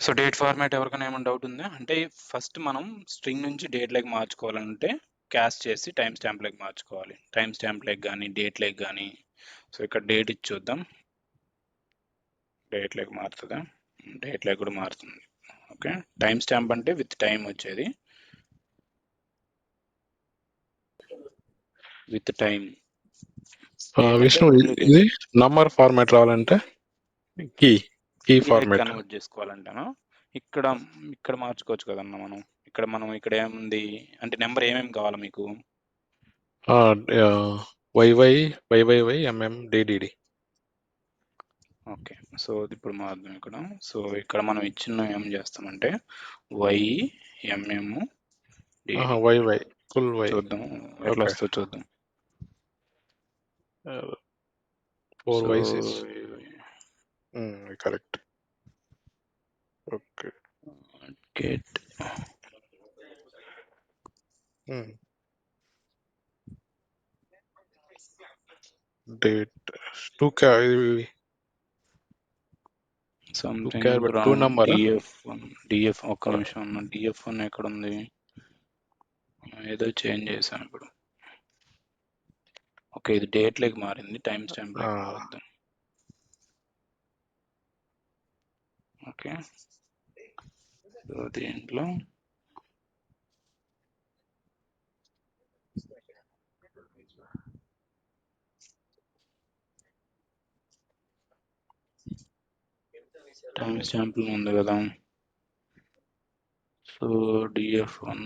సో డేట్ ఫార్మాట్ ఎవరికైనా ఏమైనా డౌట్ ఉందా? అంటే ఫస్ట్ మనం స్ట్రింగ్ నుంచి డేట్ లెగ్ మార్చుకోవాలంటే క్యాస్ట్ చేసి టైం స్టాంప్ లెగ్ మార్చుకోవాలి. టైం స్టాంప్ లెగ్ కానీ డేట్ లెగ్ కానీ. సో ఇక్కడ డేట్ ఇచ్చి చూద్దాం. డేట్ లెగ్ మారుతుందా? డేట్ లెగ్ కూడా మారుతుంది. ఓకే, టైం స్టాంప్ అంటే విత్ టైం వచ్చేది. With time. విష్ణు ఇది నంబర్ ఫార్మాట్ రావాలంటే కీ ఫార్మాట్ కన్వర్ట్ చేసుకోవాలంటేనా ఇక్కడ మార్చుకోవచ్చు కదన్న మనం. ఇక్కడ ఏముంది అంటే నెంబర్ ఏమేమి కావాలా మీకు? YY MM DDD. Okay, so ఇప్పుడు మారుదాం ఇక్కడ. సో ఇక్కడ మనం ఇచ్చిన ఏం చేస్తామంటే YMM YY ఫుల్ Y చూద్దాం ఎట్లా వస్తుందో చూద్దాం. 4Y6 correct. Okay, get date 2 number DF ఒక్క నిమిషం ఉన్న. DF1 ఎక్కడ ఉంది? ఏదో చేంజ్ చేశాను ఇప్పుడు. ఓకే, ఇది డేట్ లెగ్ మారింది, టైం స్టాంప్ లెగ్ మారుద్దాం. ఓకే, సో దీంట్లో టైం స్టాంపుల్ ఉంది కదా. సో DF1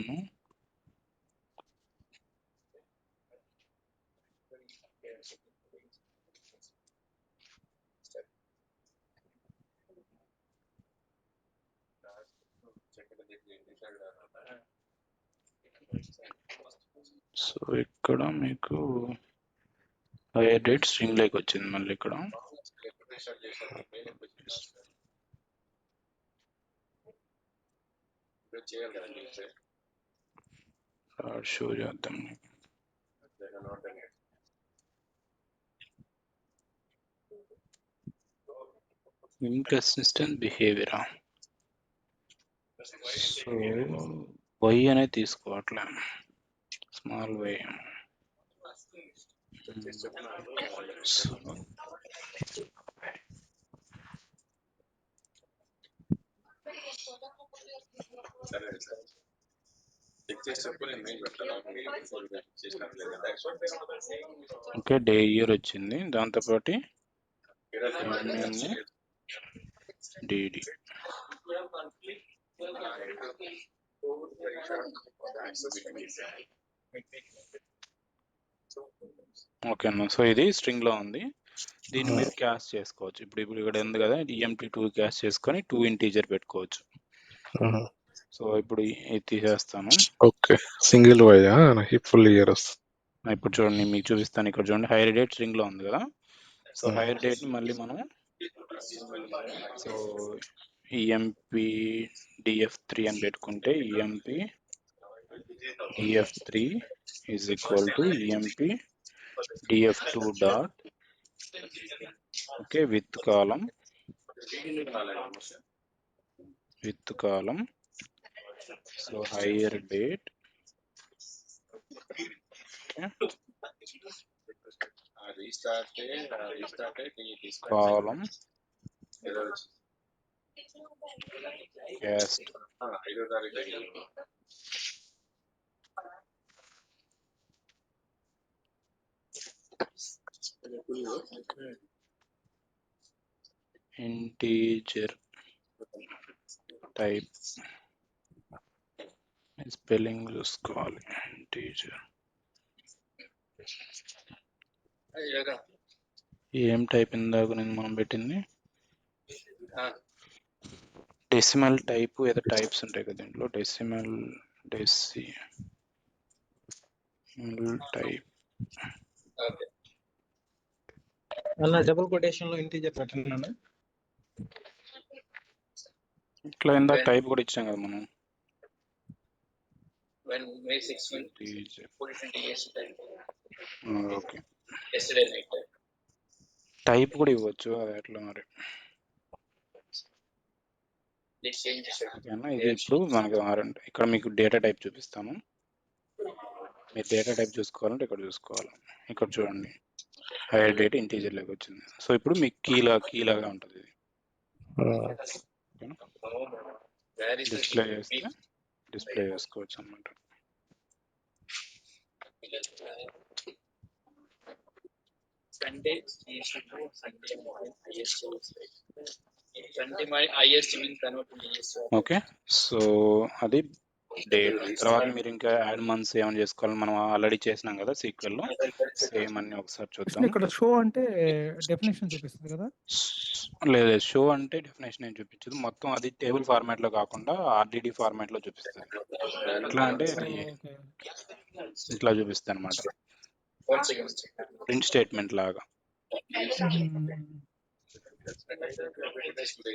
సో ఇక్కడ మీకు హైయర్ డేట్ స్ట్రింగ్ లెగ్ వచ్చింది. మళ్ళీ ఇక్కడ షో చేద్దాం. Inconsistent behaviour. సో Y అనేది తీసుకోవట్లే, small y. Okay, day year వచ్చింది, దాంతోపాటు DD. ఓకే అన్న, సో ఇది స్ట్రింగ్ లో ఉంది. దీన్ని మీరు క్యాస్ట్ చేసుకోవచ్చు. ఇప్పుడు ఇక్కడ ఉంది కదా, EMP2 క్యాస్ట్ చేసుకొని 2 ఇంటీజర్ పెట్టుకోవచ్చు. సో ఇప్పుడు ఇది తీసేస్తాను. Okay, single Y full year వస్తుంది. ఇప్పుడు చూడండి, మీకు చూపిస్తాను. ఇక్కడ చూడండి, హైర్ డేట్ స్ట్రింగ్ లో ఉంది కదా. సో హైర్ డేట్ ని మళ్ళీ మనం సో EMP DF3 అని పెట్టుకుంటే EMP DF3 is equal to EMP DF2 dot okay with column so higher date okay column cast integer type spelling చూసుకోవాలి. టీచర్ ఏం టైప్ ఇందాక మనం పెట్టింది డెసిమల్ టైప్, ఏదో టైప్స్ ఉంటాయి కదా దీంట్లో. డెసిమల్ టైప్ అన్న డబుల్ కొటేషన్ లో ఇంటీజర్ పెట్టండి. ఇట్లా ఇందాక టైప్ కూడా ఇచ్చాం కదా మనం. ఓకే, టైప్ కూడా ఇవ్వచ్చు, అది ఎట్లా మరి. ఓకేనా, ఇది ఇప్పుడు మనకి మారండి. ఇక్కడ మీకు డేటా టైప్ చూపిస్తాను. మీరు డేటా టైప్ చూసుకోవాలంటే ఇక్కడ చూసుకోవాలి. ఇక్కడ చూడండి, హైయర్ డేట్ ఇంటీజర్ లాగా వచ్చింది. సో ఇప్పుడు మీకు కీలాగా ఉంటుంది ఇది. డిస్ప్లే చేసుకోవచ్చు అన్నమాట. ఓకే, సో అది డేట్. తర్వాత మీరు ఇంకా యాడ్ మంత్స్ ఏమైనా చేసుకోవాలి, మనం ఆల్రెడీ చేసినాం కదా సీక్వెల్ లో. సేమ్ అన్ని ఒకసారి చూద్దాం. ఇక్కడ షో అంటే డెఫినేషన్ చూపిస్తుంది కదా. లేదు, షో అంటే డెఫినేషన్ ఏం చూపించదు. మొత్తం అది టేబుల్ ఫార్మాట్ లో కాకుండా ఆర్డిడి ఫార్మాట్ లో చూపిస్తుంది. ఎట్లా అంటే అది ఇట్లా చూపిస్తుంది అనమాట, ప్రింట్ స్టేట్మెంట్ లాగా.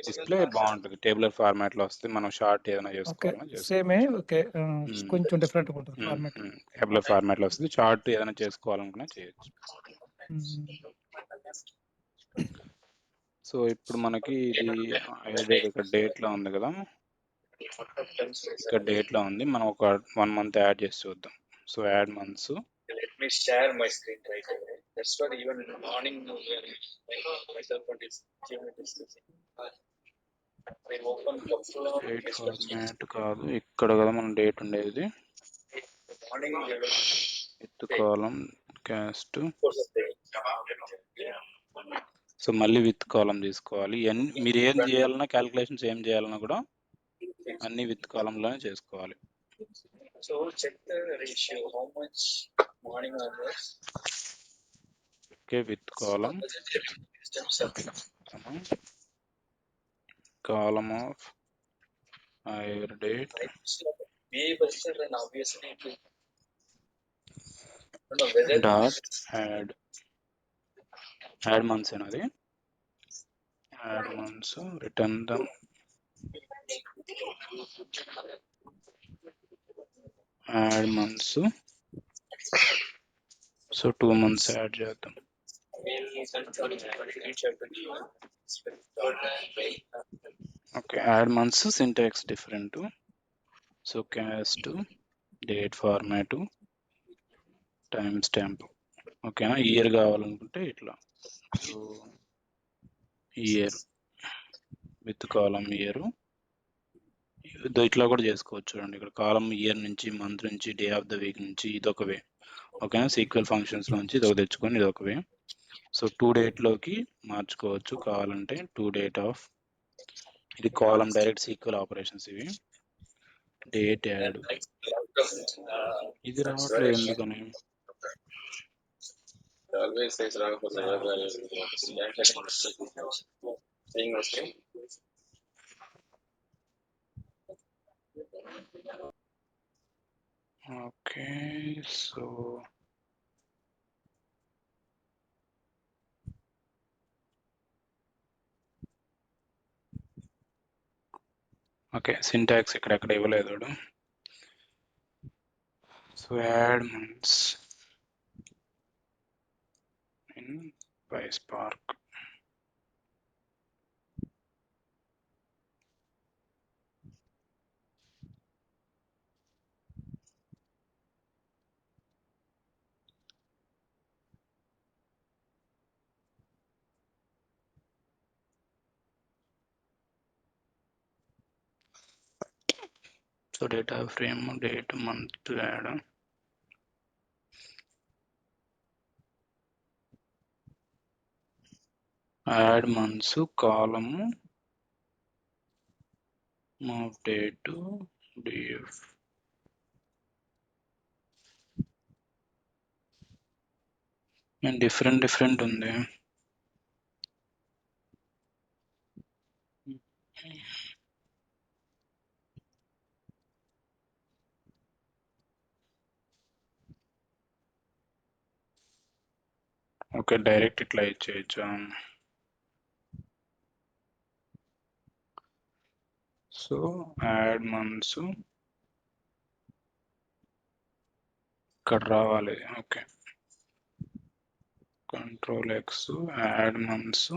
డిస్ప్లే బాగుంటుంది, టేబులర్ ఫార్మాట్ లో వస్తుంది. మనం షార్ట్ ఏదైనా చేసుకోవాలన్నా సేమే, ఓకే, కొంచెం డిఫరెంట్ ఉంటుంది ఫార్మాట్. టేబులర్ ఫార్మాట్ లో వస్తుంది. చార్ట్ ఏదైనా చేసుకోవాలనుకున్నా చేయొచ్చు. సో ఇప్పుడు మనకి ఇది ఇక్కడ డేట్ లో ఉంది కదా, ఇక్కడ డేట్ లో ఉంది. మనం ఒక 1 month యాడ్ చేసి చూద్దాం. So add months. Let me share my screen right away. That's what even in the morning myself and this team discussing. I open couple of date format కాదు, ఇక్కడ కదా మనం డేట్ ఉండేది. morning with column caste. So మళ్ళీ విత్ కాలం తీసుకోవాలి. మీరు ఏం చేయాలన్నా, క్యాలిక్యులేషన్స్ ఏం చేయాలన్నా కూడా అన్ని విత్ కాలంలోనే చేసుకోవాలి. So check the ratio, how much morning hours. Okay, with column of higher date. And obviously dot add months another. Add months, return them. Add months. So 2 months add చేద్దాం. Okay, add months syntax different. So cast date format time stamp. ఓకేనా, ఇయర్ కావాలనుకుంటే ఇట్లా. So year with column year, ఇట్లా కూడా చేసుకోవచ్చు. చూడండి, ఇక్కడ కాలం ఇయర్ నుంచి, మంత్ నుంచి, డే ఆఫ్ ద వీక్ నుంచి, ఇదొక వే. ఓకేనా, సీక్వెల్ ఫంక్షన్స్ నుంచి ఇదొక తెచ్చుకొని ఇదొక వే. సో టు డేట్ లోకి మార్చుకోవచ్చు కావాలంటే. టు డేట్ ఆఫ్, ఇది కాలం డైరెక్ట్ సీక్వెల్ ఆపరేషన్స్ ఇవి. డేట్ యాడ్, ఇది రావట్లేదు ఎందుకని. always says saying okay. Okay, so okay, syntax ఎక్కడెక్కడ ఇవ్వలేదు. So add months in PySpark. So data frame, date, month to add. Add months, column move date to df. And different ఉంది. ఓకే, డైరెక్ట్ ఇట్లా ఇచ్చేయచ్చు. సో యాడ్ మంత్స్ ఇక్కడ రావాలి. Okay, control X add months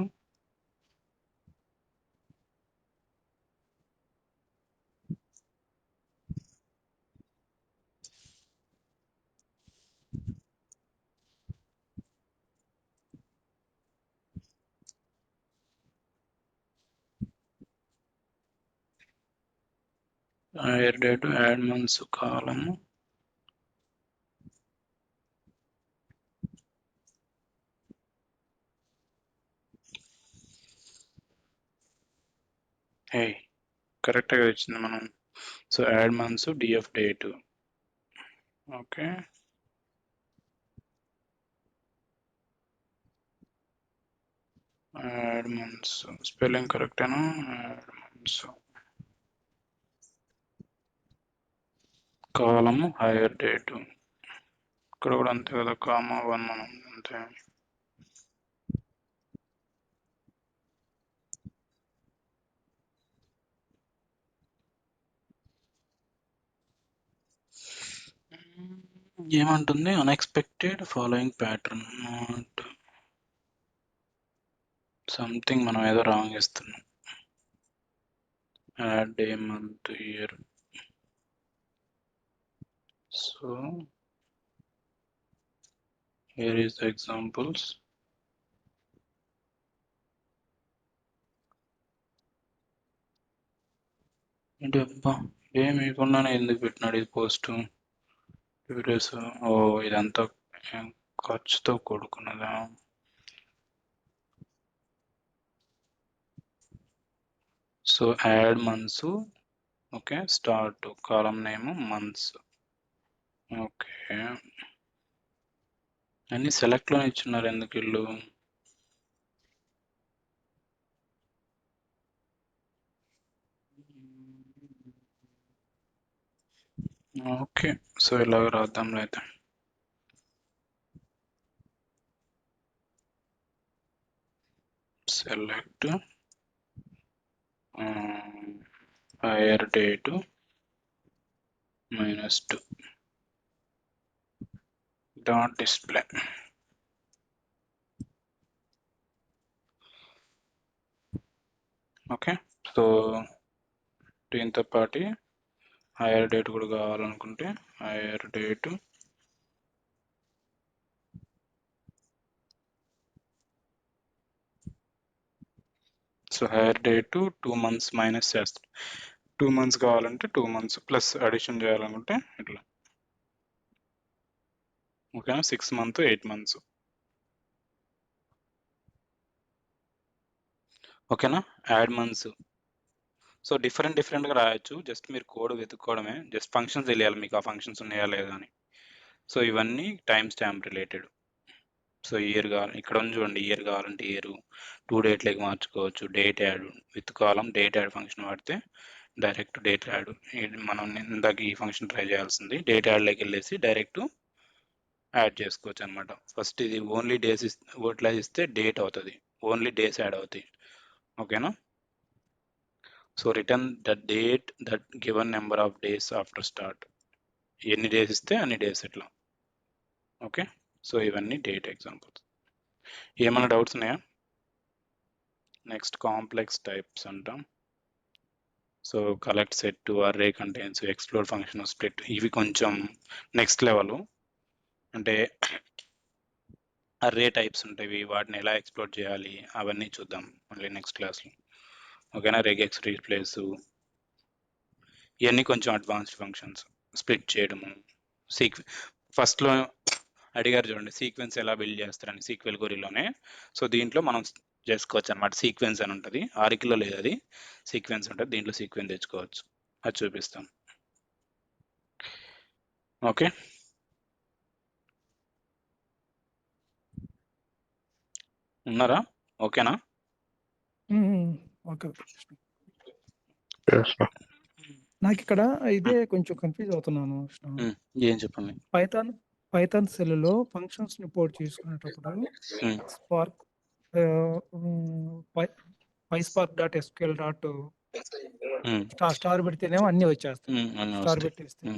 higher date add months column hey correct గా వచ్చింది మనం. So add months DF date. Okay, add months spelling కరెక్టేనా? Add months column hire date. ఇక్కడ కూడా అంతే కదా, కామా 1 మనం అంతే. ఏమంటుంది? Unexpected following pattern not something, మనం ఏదో రాంగ్ ఇస్తున్నాం. Add day month year. So here is the examples. అంటే అబ్బా ఏం ఇవ్వకుండానే ఎందుకు పెట్టినాడు ఇది పోస్ట్? వీడియోస్. ఓ ఇదంతా ఖర్చుతో కూడుకున్నదా? So add months. Okay, start column name months. Okay, అన్ని సెలెక్ట్ లోనే ఇచ్చున్నారు ఎందుకు వీళ్ళు? ఓకే, సో ఇలాగ రాద్దాంలే అయితే. Select hire date -2 dot display. Okay, so దీంతో పాటు హైయర్ డేట్ కూడా కావాలనుకుంటే hire date so hire date 2 months minus చేస్తాం. 2 months కావాలంటే 2 months ప్లస్ అడిషన్ చేయాలనుకుంటే ఇట్లా. ఓకేనా, 6 months 8 months. ఓకేనా, యాడ్ మంత్స్. సో డిఫరెంట్గా రాయొచ్చు, జస్ట్ మీరు కోడ్ వెతుక్కోవడమే, జస్ట్ ఫంక్షన్స్ తెలియాలి మీకు ఆ ఫంక్షన్స్ ఉన్నాయా లేదా అని. సో ఇవన్నీ time stamp related. So year కావాలి, ఇక్కడ ఉంది చూడండి, ఇయర్ కావాలంటే ఇయర్ 2 డేట్లకి మార్చుకోవచ్చు. Date add with column date add function వాడితే డైరెక్ట్ డేట్ యాడ్. మనం ఇందాక ఈ ఫంక్షన్ ట్రై చేయాల్సింది, డేట్ యాడ్లోకి వెళ్ళేసి డైరెక్ట్ యాడ్ చేసుకోవచ్చు అనమాట. ఫస్ట్ ఇది ఓన్లీ డేస్ ఓట్లా ఇస్తే డేట్ అవుతుంది, ఓన్లీ డేస్ యాడ్ అవుతాయి. ఓకేనా, so return the date that given number of days after start. ఎన్ని డేస్ ఇస్తే అన్ని డేస్ ఇట్లా. ఓకే, సో ఇవన్నీ డేట్ ఎగ్జాంపుల్స్. ఏమైనా డౌట్స్ ఉన్నాయా? నెక్స్ట్ కాంప్లెక్స్ టైప్స్ అంటాం. So collect, set, array contains, explore function, split, ఇవి కొంచెం నెక్స్ట్ లెవెల్. అంటే అర్రే టైప్స్ ఉంటాయి, వాటిని ఎలా ఎక్స్ప్లోర్ చేయాలి అవన్నీ చూద్దాం మళ్ళీ నెక్స్ట్ క్లాస్లో. ఓకేనా, రెగెక్స్, రీప్లేస్, ఇవన్నీ కొంచెం అడ్వాన్స్డ్ ఫంక్షన్స్. స్ప్లిట్ చేయడము, ఫస్ట్లో అడిగారు చూడండి సీక్వెన్స్ ఎలా బిల్డ్ చేస్తారని, సీక్వెల్ గొరిలోనే. సో దీంట్లో మనం చేసుకోవచ్చు అనమాట. సీక్వెన్స్ అని ఉంటుంది. ఆర్కిల్లో లేదు, అది సీక్వెన్స్ ఉంటుంది. దీంట్లో సీక్వెన్స్ తెచ్చుకోవచ్చు. అది చూపిస్తాం. ఓకే, ఉన్నారా? ఓకేనా? ఓకే నాకు ఇక్కడ ఇదే కొంచెం కన్ఫ్యూజ్ అవుతున్నాను. ఏం చెప్పండి. పైథాన్ సెల్లో ఫంక్షన్స్ ఇంపోర్ట్ చేసుకునేటప్పుడు spark PySpark dot SQL dot star పెడితేనేమో అన్ని వచ్చేస్తాయి. స్టార్ పెట్టేస్తే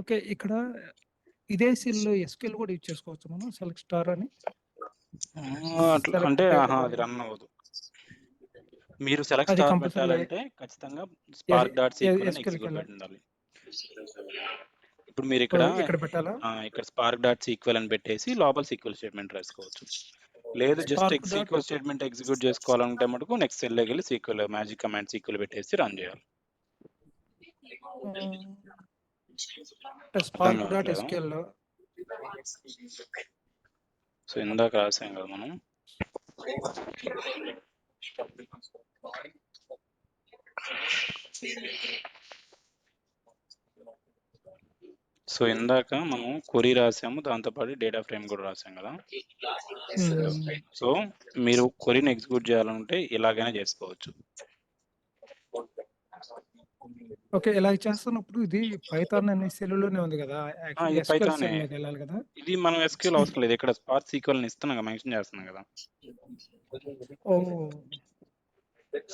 ఓకే. ఇక్కడ ఇదే సెల్లో ఎస్క్యూఎల్ కూడా యూజ్ చేసుకోవచ్చు మనం, సెలెక్ట్ స్టార్ అని. అట్లా అంటే అది రన్ అవ్వదు. మీరు సెలెక్ట్ అది స్టార్ కంపల్సరీ పెట్టాలంటే ఖచ్చితంగా స్పార్క్ డాట్ సీక్వెల్ అని SQL ఎగ్జిక్యూట్ కి పెట్టి ఉండాలి. ఇప్పుడు మీరు ఇక్కడ ఇక్కడ పెట్టాలా? ఇక్కడ స్పార్క్ డాట్ సీక్వెల్ అని పెట్టేసి లోపల సీక్వెల్ స్టేట్మెంట్ రాసుకోవచ్చు. లేదు just Spark dot- sequel statement execute చేసుకోవాలంటే మటుకు నెక్స్ట్ సెల్లోకి వెళ్ళి సీక్వెల్ మ్యాజిక్ కమాండ్ సీక్వెల్ పెట్టేసి రన్ చేయాలి. స్పార్క్ డాట్ ఎస్క్యూఎల్ సో ఇందాక రాసాం కదా మనం. సో ఇందాక మనం క్వరీ రాసాము, దాంతోపాటు డేటా ఫ్రేమ్ కూడా రాసాం కదా. సో మీరు క్వరీని ఎగ్జిక్యూట్ చేయాలంటే ఇలాగైనా చేసుకోవచ్చు. ఓకే. ఇలా చేస్తున్నప్పుడు ఇది పైథాన్ అనే సెల్లులోనే ఉంది కదా, ఇది SQL పైథానే. సెల్లోకి వెళ్ళాలి కదా. ఇది మనం ఎస్క్యూఎల్ అవసరం లేదు, ఇక్కడ స్పార్క్ సీక్వెల్ ఇస్తున్నాం కదా, మెన్షన్ చేస్తున్నాం కదా. ఓ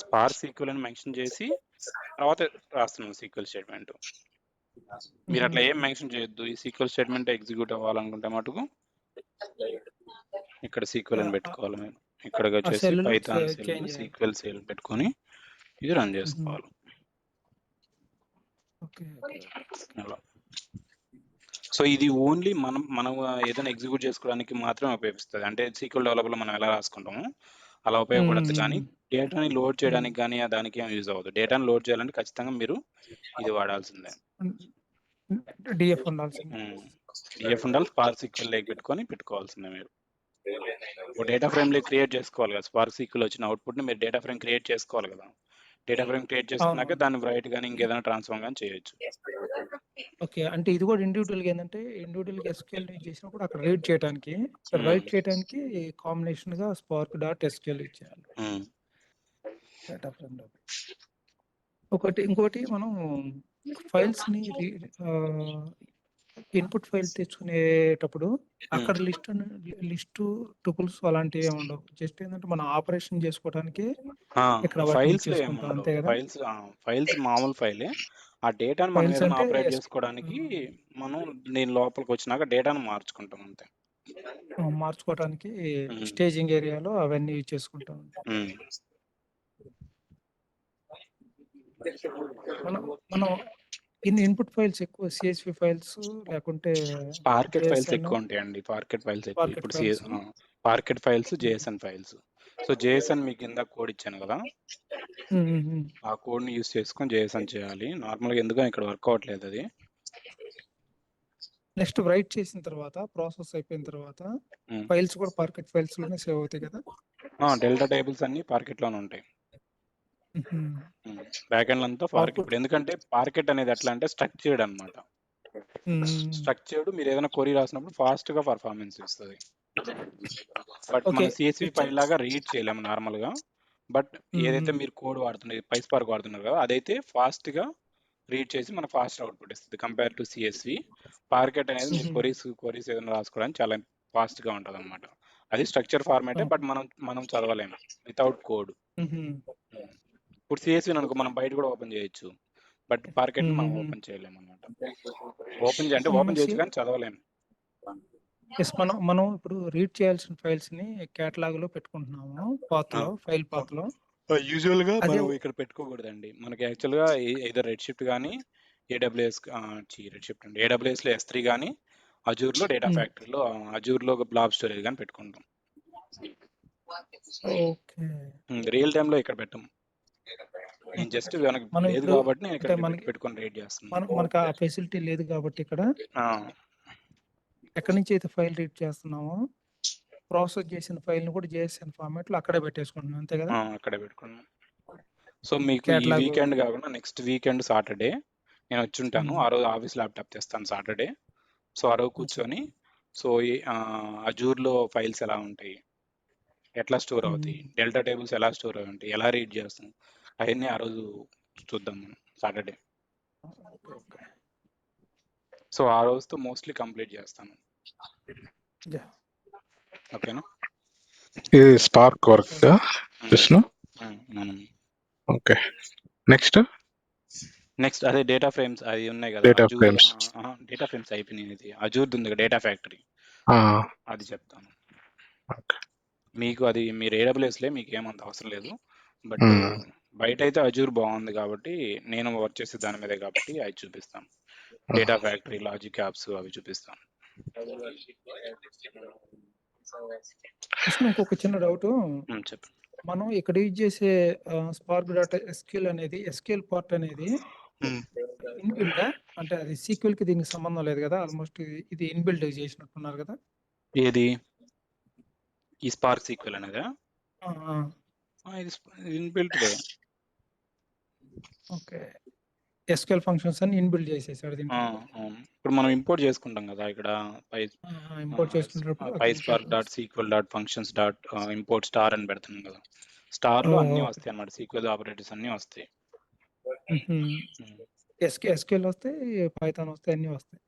స్పార్క్ సీక్వెల్ అని మెన్షన్ చేసి తర్వాత రాస్తున్నాం సీక్వెల్ స్టేట్మెంట్. మీరు అట్లా ఏం మెన్షన్ చేయొద్దు. ఈ సీక్వెల్ స్టేట్మెంట్ ఎగ్జిక్యూట్ అవ్వాలనుకుంటే మటుకు ఇక్కడ సీక్వెల్ అని పెట్టుకోవాలి. మీరు ఇక్కడికి వచ్చేసి సెల్లో పైథాన్ change సెల్ చేయాలి. సీక్వెల్ సెల్ పెట్టుకొని ఇది రన్ చేసుకోవాలి. ఓకే. అలా. సో ఇది ఓన్లీ మనం ఏదైనా ఎగ్జిక్యూట్ చేసుకోవడానికి మాత్రమే ఉపయోగిస్తుంది. అంటే సీక్వెల్ డెవలపర్లో మనం ఎలా రాసుకుంటామో అలా ఉపయోగపడుతుంది. కానీ డేటాని లోడ్ చేయడానికి కానీ దానికి ఏం యూజ్ అవ్వదు. డేటాని లోడ్ చేయాలంటే ఖచ్చితంగా మీరు ఇది వాడాల్సిందే. డిఎఫ్ ఉండాల్సింది. డిఎఫ్ ఉండాలి. స్పార్క్ సీక్వెల్ లేక పెట్టుకోవాల్సిందే. మీరు ఒక డేటా ఫ్రేమ్ లో క్రియేట్ చేసుకోవాలి కదా. స్పార్క్ సీక్వెల్ వచ్చిన అవుట్పుట్ ని మీరు డేటా ఫ్రేమ్ క్రియేట్ చేసుకోవాలి కదా. డేటా ఫ్రేమ్ క్రియేట్ చేసుకున్నాక దాన్ని రైట్ కానీ ఇంకేదైనా ట్రాన్స్ఫార్మ్ కానీ చేయొచ్చు. ఓకే. అంటే ఇది కూడా ఇండివిజువల్ గా ఏంటంటే ఇండివిజువల్ గా ఎస్క్యూఎల్ యూజ్ చేసినప్పుడు అక్కడ రైట్ చేయడానికి కాంబినేషన్ గా స్పార్క్ డాట్ ఎస్క్యూఎల్ యూజ్ చేయాలి డేటా ఫ్రేమ్ లో. ఇంకోటి మనం ఫైల్స్ ని ఇన్పుట్ ఫైల్ తెచ్చుకునేటప్పుడు అక్కడ లిస్ట్ టుపుల్స్ అలాంటివి ఏమి ఉండవు. జస్ట్ ఏంటంటే మనం ఆపరేషన్ చేసుకోవడానికి ఇక్కడ ఫైల్స్ చేసుకుంటాం అంతే కదా. ఫైల్స్ మామూలు ఫైలే. ఆ డేటాను మనం Files ఏదైనా అంటే ఆపరేట్ చేసుకోవడానికి మనం దీని లోపలికి వచ్చినాక డేటాను మార్చుకుంటాం అంతే. మార్చుకోవడానికి స్టేజింగ్ ఏరియాలో అవన్నీ యూజ్ చేసుకుంటాం. మనం ఇన్పుట్ ఫైల్స్ ఎక్కువ సిఎస్వి ఫైల్స్ లేకుంటే పార్కెట్ ఫైల్స్ ఎక్కువ ఉంటాయండి. పార్కెట్ ఫైల్స్ ఎక్కువ. ఇప్పుడు parquet files JSON files. So JSON మీకు కింద కోడ్ ఇచ్చాను కదా, ఆ కోడ్ ని యూస్ చేసుకొని జేఎస్ఎన్ చేయాలి. నార్మల్ గా ఎందుకని ఇక్కడ వర్క్ అవ్వట్లేదు అది. నెక్స్ట్ రైట్ చేసిన తర్వాత ప్రాసెస్ అయిపోయిన తర్వాత ఫైల్స్ కూడా పార్కెట్ ఫైల్స్ లోనే సేవ్ అవుతాయి కదా. డెల్టా టేబుల్స్ అన్ని పార్కెట్ లోనే ఉంటాయి. బ్యాక్ ఎండ్ అంతా పార్కెట్. ఇప్పుడు ఎందుకంటే పార్కెట్ అనేది ఎట్లా అంటే స్ట్రక్చర్డ్ అన్నమాట. స్ట్రక్చర్డ్ మీరు ఏదైనా క్వరీ రాసినప్పుడు ఫాస్ట్ గా పర్ఫార్మెన్స్ ఇస్తుంది. బట్ మనం సిఎస్వి ఫైల్ లాగా రీడ్ చేయలేము నార్మల్ గా. బట్ ఏదైతే మీరు కోడ్ వాడుతున్నారు, పైస్పార్క్ వాడుతున్నారు కదా, అదైతే ఫాస్ట్ గా రీడ్ చేసి మన ఫాస్ట్ అవుట్పుట్ ఇస్తుంది కంపేర్ టు సిఎస్వి. పార్కెట్ అనేది మీరు క్వరీస్ ఏదైనా రాసుకోవడానికి చాలా ఫాస్ట్ గా ఉంటుంది అనమాట. అది స్ట్రక్చర్ ఫార్మాటే, బట్ మనం చదవలేము వితౌట్ కోడ్. ఇప్పుడు సిఎస్వి అనుకో మనం బయట కూడా ఓపెన్ చేయొచ్చు, బట్ పార్కెట్ మనం ఓపెన్ చేయలేము అనమాట. ఓపెన్ చేయొచ్చు కానీ చదవలేము. మనం ఇప్పుడు రీడ్ చేయాల్సిన ఫైల్స్ ని కేటలాగ్ లో పెట్టుకుంటున్నాము, పాత్ లో, ఫైల్ పాత్ లో. యూజువల్ గా మనం ఇక్కడ పెట్టుకోకూడదండి. మనకి యాక్చువల్ గా ఏదో రెడ్ షిఫ్ట్ కానీ ఏడబ్ల్యూఎస్ లో S3 కానీ అజూర్ లో డేటా ఫ్యాక్టరీలో అజూర్ లో బ్లాబ్ స్టోరేజ్ కానీ పెట్టుకుంటాం. రియల్ టైమ్ లో ఇక్కడ పెట్టాం. నేను జస్ట్ లేదు కాబట్టి నేను ఇక్కడ పెట్టుకొని రీడ్ చేస్తున్నాను. మనకు ఆ ఫెసిలిటీ లేదు కాబట్టి ఇక్కడ ఎక్కడి నుంచి అయితే ఫైల్ రీడ్ చేస్తున్నామో ప్రాసెస్ చేసిన ఫైల్ని కూడా జేఎస్ఎన్ ఫార్మాట్లో అక్కడే పెట్టేసుకుంటున్నాం అంతే కదా? అక్కడే పెట్టుకున్నాం. సో మీకు ఈ కేటలాగ్ వీకెండ్ కాకుండా నెక్స్ట్ వీకెండ్ సాటర్డే నేను వచ్చి ఉంటాను. ఆ రోజు ఆఫీస్ ల్యాప్టాప్ తెస్తాను సాటర్డే. సో ఆ రోజు కూర్చొని సో అజూర్లో ఫైల్స్ ఎలా ఉంటాయి, ఎట్లా స్టోర్ అవుతాయి, డెల్టా టేబుల్స్ ఎలా స్టోర్ అయి ఉంటాయి, ఎలా రీడ్ చేస్తాం, అవన్నీ ఆ రోజు చూద్దాం మనం సాటర్డే. సో ఆ రోజుతో మోస్ట్లీ కంప్లీట్ చేస్తాను. ఓకేనా? ఇది spark work Vishnu. Okay, next next అదే డేటా ఫ్రేమ్స్ అవి ఉన్నాయి కదా. Data Azure frames. Data frames అయిపోయినాయి. ఇది అజూర్ ఉంది డేటా ఫ్యాక్టరీ, అది చెప్తాను ఓకే. మీకు. అది మీరు ఏడబ్ల్యూఎస్లే, మీకు ఏమంత అవసరం లేదు. బట్ బయట అయితే అజూర్ బాగుంది కాబట్టి నేను వర్క్ చేసే దాని మీదే కాబట్టి అది చూపిస్తాను. డేటా ఫ్యాక్టరీ, లాజిక్ యాప్స్ అవి చూపిస్తాను. విష్ణు ఇంకొక చిన్న డౌట్. చెప్పండి. మనం ఇక్కడ యూజ్ చేసే స్పార్క్ డాటా ఎస్క్యూఎల్ అనేది ఎస్క్యూఎల్ పార్ట్ అనేది ఇన్బిల్డా, అంటే అది సీక్వెల్ కి దీనికి సంబంధం లేదు కదా? ఆల్మోస్ట్ ఇది ఇన్బిల్డ్ చేసినట్టున్నారు కదా? ఏది ఈ స్పార్క్ సీక్వెల్ అనేదా? ఇది ఇన్బిల్ట్దే. ఓకే, ఎస్క్యూఎల్ ఫంక్షన్స్ అని ఇన్బిల్డ్ చేసేసాడు దీంట్లో. అవును. ఇప్పుడు మనం ఇంపోర్ట్ చేసుకుంటాం కదా ఇక్కడ ఇంపోర్ట్ చేసుకునేటప్పుడు pyspark dot SQL dot functions dot import star అని పెడుతున్నాం కదా. స్టార్ లో అన్ని వస్తాయి అన్నమాట, సీక్వెల్ ఆపరేటర్స్ అన్ని వస్తాయి. ఎస్క్యూఎల్ వస్తాయి, పైథాన్ వస్తాయి, అన్ని వస్తాయి.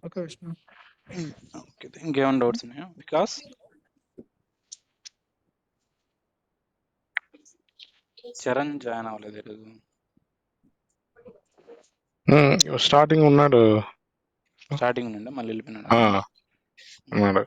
ఓకే విష్ణు. ఓకే, ఇంకేమైనా డౌట్స్ ఉన్నాయా? బికాస్ చరణ్ జాయిన్ అవ్వలేదు ఈరోజు. స్టార్టింగ్ ఉన్నాడు. స్టార్టింగ్ నుండి మళ్ళీ వెళ్ళిపోయినాడు. ఉన్నాడు.